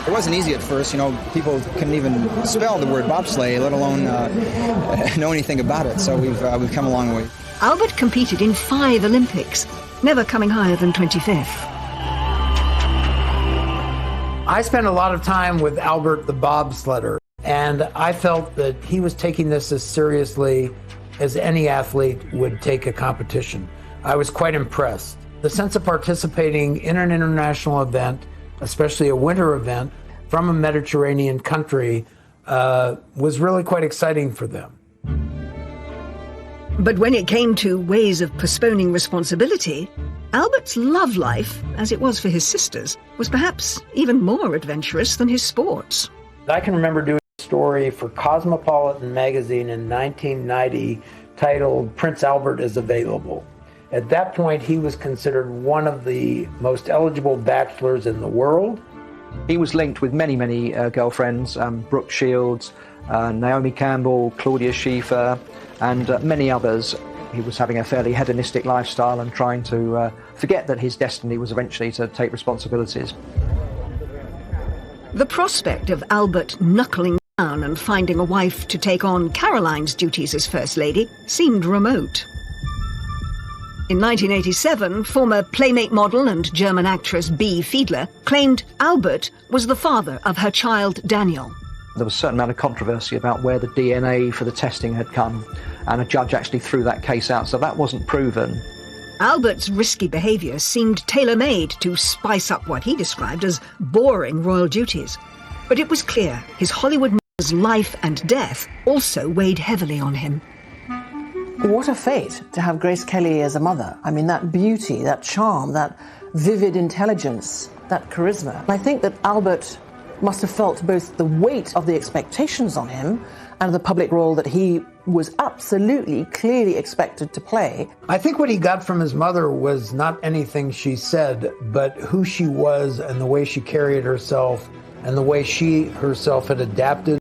It wasn't easy at first, you know, people couldn't even spell the word bobsleigh, let alone know anything about it, so we've come a long way. Albert competed in 5 Olympics, never coming higher than 25th. I spent a lot of time with Albert the bobsledder, and I felt that he was taking this as seriously as any athlete would take a competition. I was quite impressed. The sense of participating in an international event, especially a winter event, from a Mediterranean country, was really quite exciting for them. But when it came to ways of postponing responsibility, Albert's love life, as it was for his sisters, was perhaps even more adventurous than his sports. I can remember doing a story for Cosmopolitan magazine in 1990 titled Prince Albert is Available. At that point, he was considered one of the most eligible bachelors in the world. He was linked with many, many girlfriends, Brooke Shields, Naomi Campbell, Claudia Schiffer, and many others. He was having a fairly hedonistic lifestyle and trying to forget that his destiny was eventually to take responsibilities. The prospect of Albert knuckling down and finding a wife to take on Caroline's duties as First Lady seemed remote. In 1987, former Playmate model and German actress Bea Fiedler claimed Albert was the father of her child Daniel. There was a certain amount of controversy about where the DNA for the testing had come, and a judge actually threw that case out, so that wasn't proven. Albert's risky behaviour seemed tailor-made to spice up what he described as boring royal duties. But it was clear his Hollywood mother's life and death also weighed heavily on him. What a fate to have Grace Kelly as a mother. I mean, that beauty, that charm, that vivid intelligence, that charisma. I think that Albert must have felt both the weight of the expectations on him and the public role that he was absolutely, clearly expected to play. I think what he got from his mother was not anything she said, but who she was and the way she carried herself and the way she herself had adapted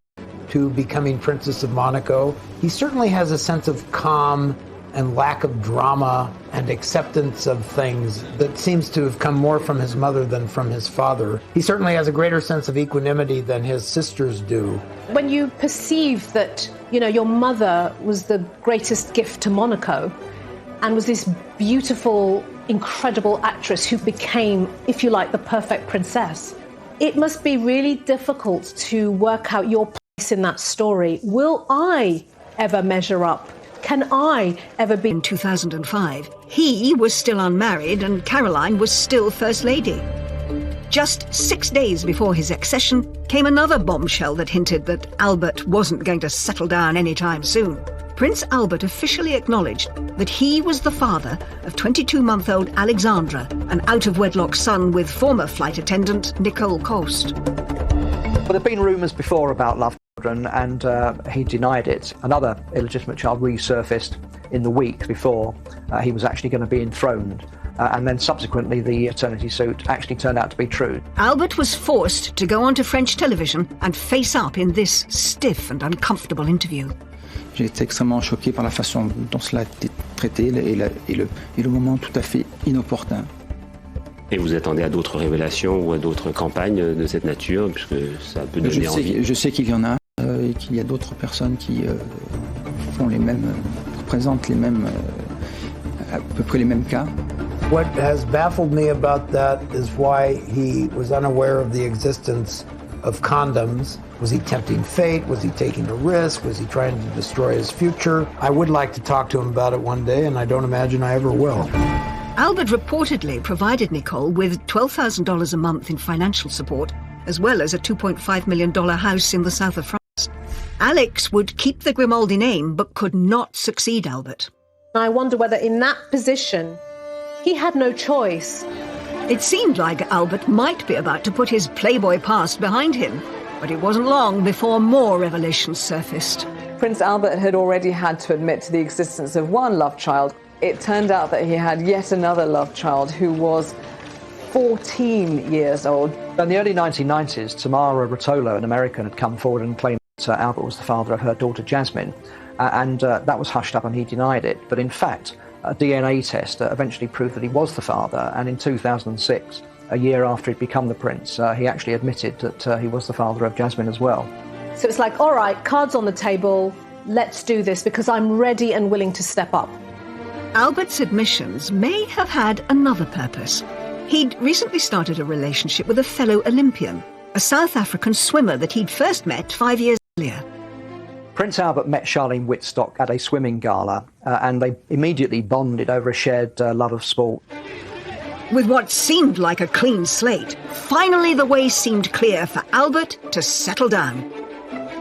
to becoming Princess of Monaco. He certainly has a sense of calm and lack of drama and acceptance of things that seems to have come more from his mother than from his father. He certainly has a greater sense of equanimity than his sisters do. When you perceive that, you know, your mother was the greatest gift to Monaco and was this beautiful, incredible actress who became, if you like, the perfect princess, it must be really difficult to work out your place in that story. Will I ever measure up? can I ever be? In 2005, he was still unmarried and Caroline was still First Lady. Just 6 days before his accession came another bombshell that hinted that Albert wasn't going to settle down anytime soon. Prince Albert officially acknowledged that he was the father of 22-month-old Alexandra, an out-of-wedlock son with former flight attendant Nicole Cost. Well, there have been rumours before about love children, and he denied it. Another illegitimate child resurfaced in the week before he was actually going to be enthroned. And then subsequently the paternity suit actually turned out to be true. Albert was forced to go onto French television and face up in this stiff and uncomfortable interview. J'ai été extrêmement choqué par la façon dont cela a été traité et le moment tout à fait inopportun. Et vous attendez à d'autres révélations ou à d'autres campagnes de cette nature, puisque ça peut donner envie? Je sais qu'il y en a et qu'il y a d'autres personnes qui font les mêmes, présentent les mêmes, à peu près les mêmes cas. What has baffled me about that is why he was unaware of the existence of condoms. Was he tempting fate? Was he taking a risk? Was he trying to destroy his future? I would like to talk to him about it one day, and I don't imagine I ever will. Albert reportedly provided Nicole with $12,000 a month in financial support, as well as a $2.5 million house in the south of France. Alex would keep the Grimaldi name, but could not succeed Albert. I wonder whether in that position, he had no choice. It seemed like Albert might be about to put his Playboy past behind him, but it wasn't long before more revelations surfaced. Prince Albert had already had to admit to the existence of one love child. It turned out that he had yet another love child who was 14 years old. In the early 1990s, Tamara Rotolo, an American, had come forward and claimed that Albert was the father of her daughter Jasmine, and that was hushed up and he denied it. But in fact, a DNA test eventually proved that he was the father, and in 2006, a year after he'd become the prince, he actually admitted that he was the father of Jasmine as well. So it's like, all right, cards on the table, let's do this because I'm ready and willing to step up. Albert's admissions may have had another purpose. He'd recently started a relationship with a fellow Olympian, a South African swimmer that he'd first met 5 years earlier. Prince Albert met Charlene Wittstock at a swimming gala, and they immediately bonded over a shared love of sport. With what seemed like a clean slate, finally the way seemed clear for Albert to settle down.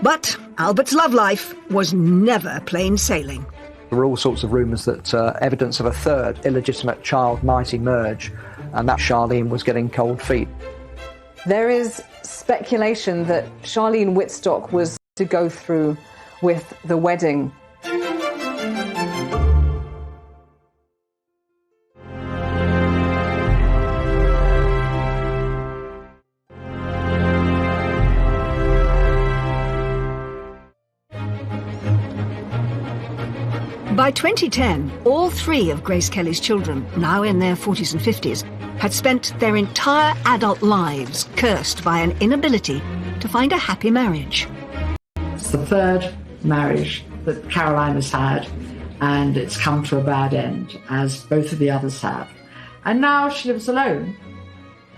But Albert's love life was never plain sailing. There were all sorts of rumours that evidence of a third illegitimate child might emerge, and that Charlene was getting cold feet. There is speculation that Charlene Wittstock was to go through with the wedding. By 2010, all three of Grace Kelly's children, now in their 40s and 50s, had spent their entire adult lives cursed by an inability to find a happy marriage. It's the third marriage that Caroline has had, and it's come to a bad end, as both of the others have. And now she lives alone.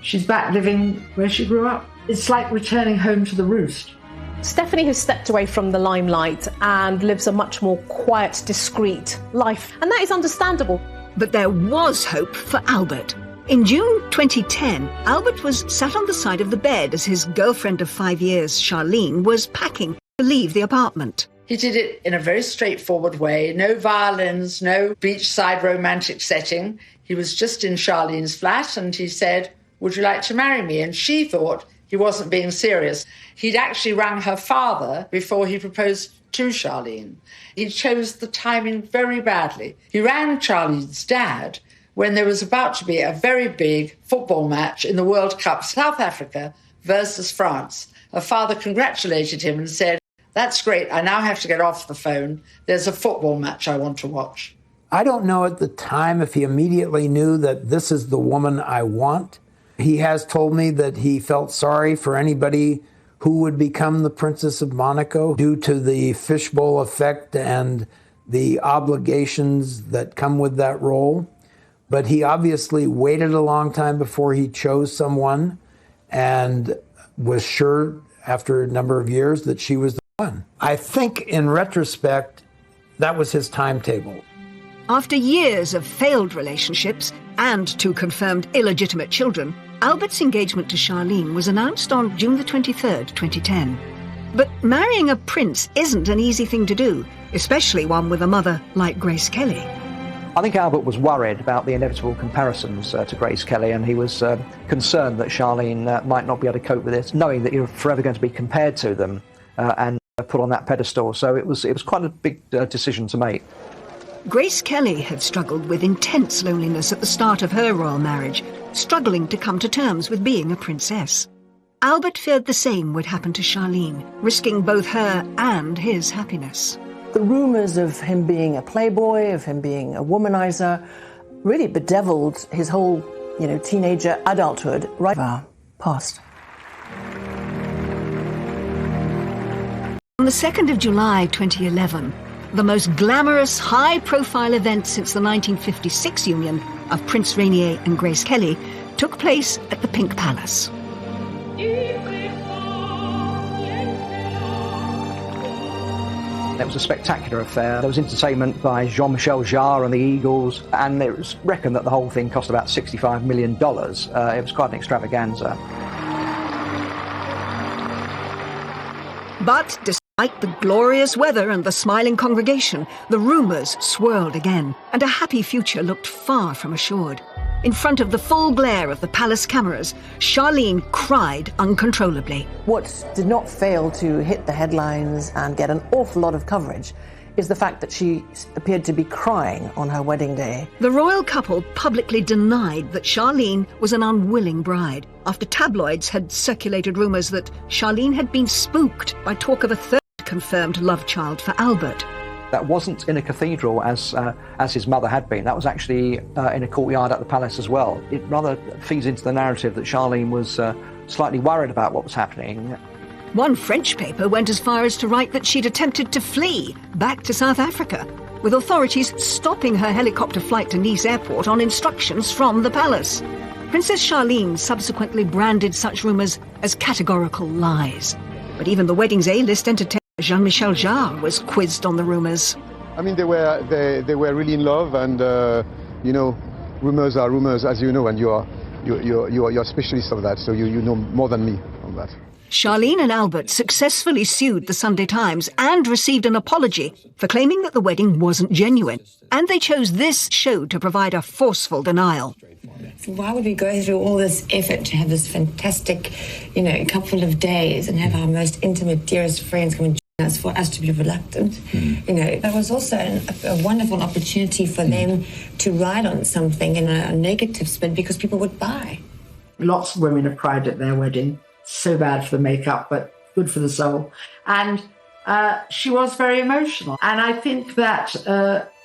She's back living where she grew up. It's like returning home to the roost. Stephanie has stepped away from the limelight and lives a much more quiet, discreet life, and that is understandable. But there was hope for Albert. In June 2010, Albert was sat on the side of the bed as his girlfriend of 5 years, Charlene, was packing to leave the apartment. He did it in a very straightforward way. No violins, no beachside romantic setting. He was just in Charlene's flat and he said, "Would you like to marry me?" And she thought he wasn't being serious. He'd actually rang her father before he proposed to Charlene. He chose the timing very badly. He rang Charlene's dad when there was about to be a very big football match in the World Cup, South Africa versus France. Her father congratulated him and said, "That's great, I now have to get off the phone. There's a football match I want to watch." I don't know at the time if he immediately knew that this is the woman I want. He has told me that he felt sorry for anybody who would become the Princess of Monaco due to the fishbowl effect and the obligations that come with that role. But he obviously waited a long time before he chose someone and was sure after a number of years that she was the one. I think in retrospect, That was his timetable. After years of failed relationships and 2 confirmed illegitimate children, Albert's engagement to Charlene was announced on June the 23rd, 2010. But marrying a prince isn't an easy thing to do, especially one with a mother like Grace Kelly. I think Albert was worried about the inevitable comparisons to Grace Kelly, and he was concerned that Charlene might not be able to cope with this, knowing that you're forever going to be compared to them and put on that pedestal. So it was quite a big decision to make. Grace Kelly had struggled with intense loneliness at the start of her royal marriage, struggling to come to terms with being a princess. Albert feared the same would happen to Charlene, risking both her and his happiness. The rumours of him being a playboy, of him being a womanizer, really bedeviled his whole, teenager adulthood right past. On the 2nd of July 2011, the most glamorous, high-profile event since the 1956 union of Prince Rainier and Grace Kelly took place at the Pink Palace. It was a spectacular affair. There was entertainment by Jean-Michel Jarre and the Eagles, and it was reckoned that the whole thing cost about $65 million. It was quite an extravaganza. But despite the glorious weather and the smiling congregation, the rumours swirled again, and a happy future looked far from assured. In front of the full glare of the palace cameras, Charlene cried uncontrollably. What did not fail to hit the headlines and get an awful lot of coverage is the fact that she appeared to be crying on her wedding day. The royal couple publicly denied that Charlene was an unwilling bride, after tabloids had circulated rumours that Charlene had been spooked by talk of a third confirmed love child for Albert. That wasn't in a cathedral as his mother had been. That was actually in a courtyard at the palace as well. It rather feeds into the narrative that Charlene was slightly worried about what was happening. One French paper went as far as to write that she'd attempted to flee back to South Africa, with authorities stopping her helicopter flight to Nice airport on instructions from the palace. Princess Charlene subsequently branded such rumours as categorical lies. But even the wedding's A-list entertainer Jean-Michel Jarre was quizzed on the rumours. I mean, they were really in love, and rumours are rumours, as you know, and you're a specialist of that, so you know more than me on that. Charlene and Albert successfully sued the Sunday Times and received an apology for claiming that the wedding wasn't genuine, and they chose this show to provide a forceful denial. So why would we go through all this effort to have this fantastic, couple of days and have our most intimate, dearest friends come and join us for us to be reluctant? That was also a wonderful opportunity for them to ride on something in a negative spin because people would buy. Lots of women have cried at their wedding. So bad for the makeup, but good for the soul. And she was very emotional. And I think that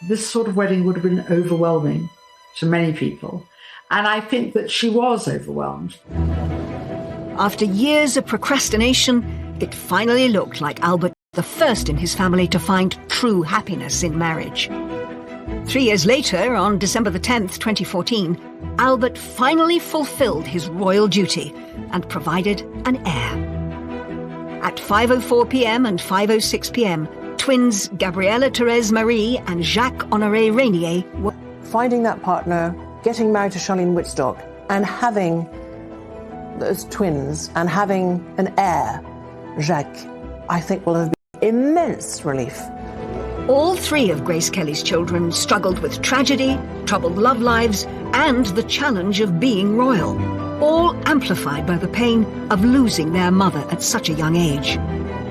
this sort of wedding would have been overwhelming to many people. And I think that she was overwhelmed. After years of procrastination, it finally looked like Albert was the first in his family to find true happiness in marriage. 3 years later, on December the 10th, 2014, Albert finally fulfilled his royal duty and provided an heir. At 5:04 p.m. and 5:06 p.m, twins Gabriella Thérèse Marie and Jacques Honoré Rainier were... Finding that partner, getting married to Charlene Wittstock, and having those twins, and having an heir, Jacques, I think will have been immense relief. All 3 of Grace Kelly's children struggled with tragedy, troubled love lives, and the challenge of being royal, all amplified by the pain of losing their mother at such a young age.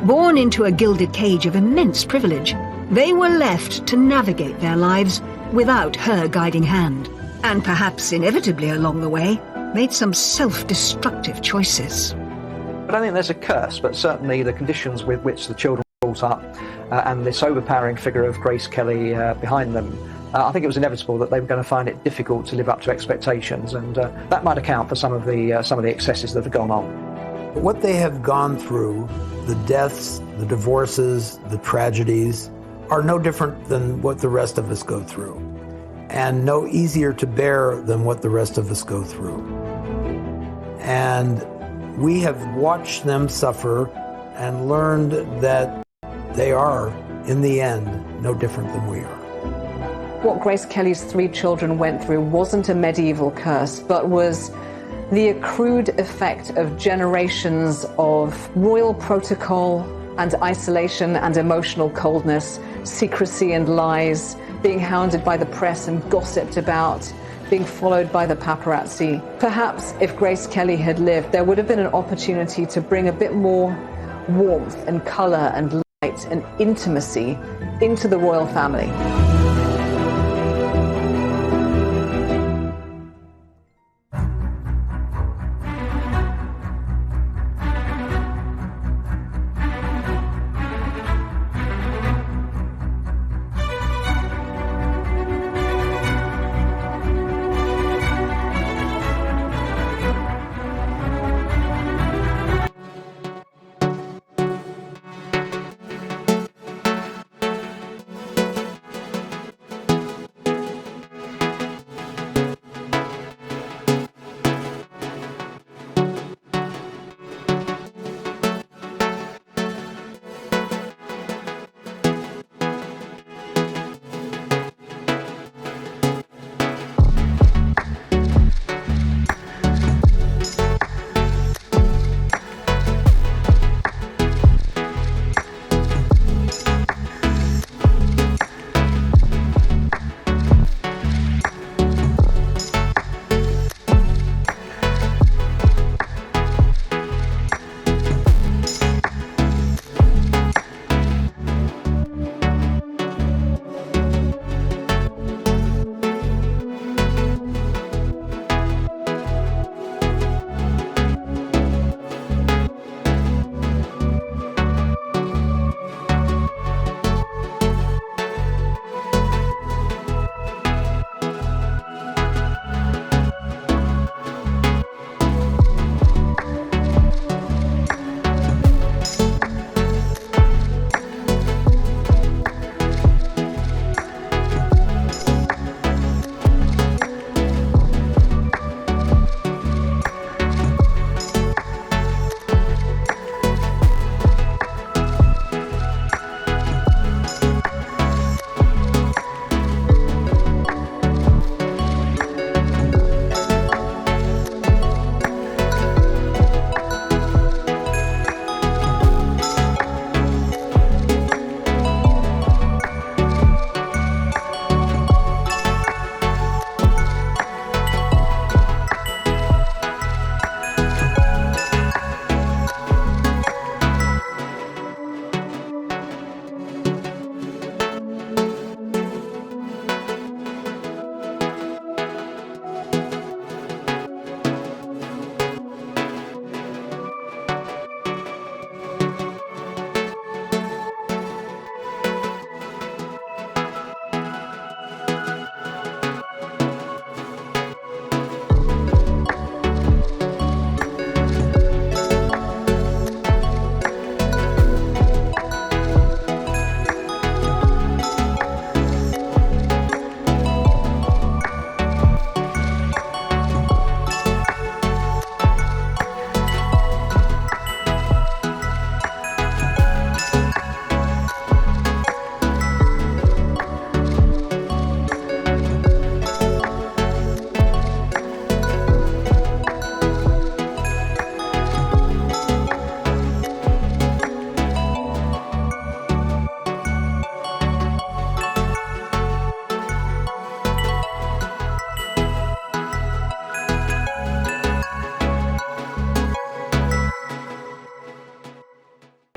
Born into a gilded cage of immense privilege, they were left to navigate their lives without her guiding hand, and perhaps inevitably along the way, made some self-destructive choices. I don't think there's a curse, but certainly the conditions with which the children were brought up and this overpowering figure of Grace Kelly behind them, I think it was inevitable that they were going to find it difficult to live up to expectations, and that might account for some of the excesses that have gone on. What they have gone through, the deaths, the divorces, the tragedies, are no different than what the rest of us go through, and no easier to bear than what the rest of us go through. And we have watched them suffer and learned that they are in the end, no different than we are. What Grace Kelly's 3 children went through wasn't a medieval curse, but was the accrued effect of generations of royal protocol and isolation and emotional coldness, secrecy and lies, being hounded by the press and gossiped about, being followed by the paparazzi. Perhaps if Grace Kelly had lived, there would have been an opportunity to bring a bit more warmth and colour and light and intimacy into the royal family.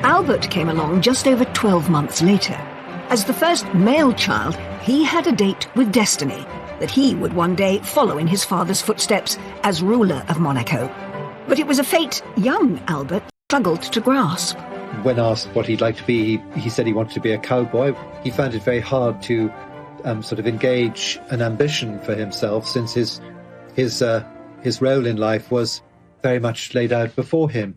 Albert came along just over 12 months later. As the first male child, he had a date with destiny, that he would one day follow in his father's footsteps as ruler of Monaco. But it was a fate young Albert struggled to grasp. When asked what he'd like to be, he said he wanted to be a cowboy. He found it very hard to sort of engage an ambition for himself, since his role in life was very much laid out before him.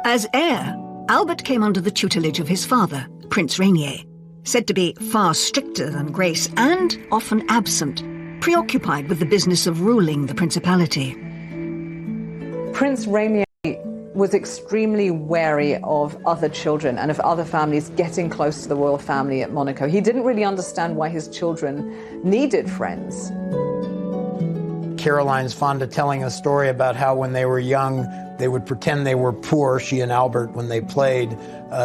As heir, Albert came under the tutelage of his father, Prince Rainier, said to be far stricter than Grace and often absent, preoccupied with the business of ruling the principality. Prince Rainier was extremely wary of other children and of other families getting close to the royal family at Monaco. He didn't really understand why his children needed friends. Caroline's fond of telling a story about how when they were young, they would pretend they were poor, she and Albert, when they played,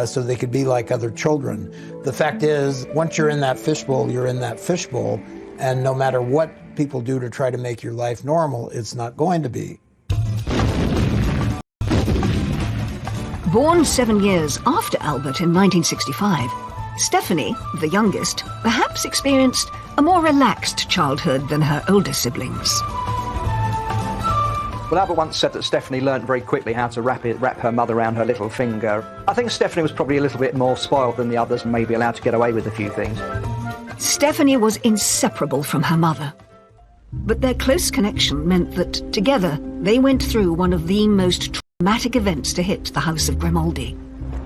so they could be like other children. The fact is, once you're in that fishbowl, you're in that fishbowl, and no matter what people do to try to make your life normal, it's not going to be. Born 7 years after Albert in 1965, Stephanie, the youngest, perhaps experienced a more relaxed childhood than her older siblings. Well, Albert once said that Stephanie learned very quickly how to wrap her mother around her little finger. I think Stephanie was probably a little bit more spoiled than the others and maybe allowed to get away with a few things. Stephanie was inseparable from her mother. But their close connection meant that, together, they went through one of the most traumatic events to hit the House of Grimaldi.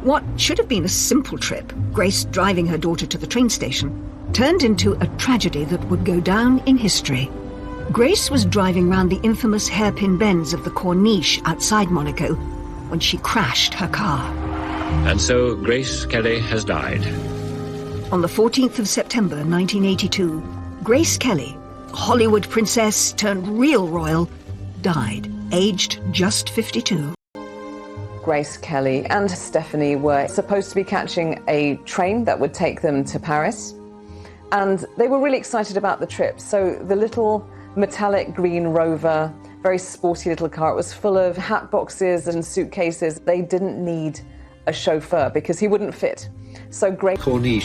What should have been a simple trip, Grace driving her daughter to the train station, turned into a tragedy that would go down in history. Grace was driving round the infamous hairpin bends of the Corniche outside Monaco when she crashed her car. And so Grace Kelly has died. On the 14th of September 1982, Grace Kelly, Hollywood princess turned real royal, died, aged just 52. Grace Kelly and Stephanie were supposed to be catching a train that would take them to Paris, and they were really excited about the trip. So the little metallic green Rover, very sporty little car, it was full of hat boxes and suitcases. They didn't need a chauffeur because he wouldn't fit. So Grace Corniche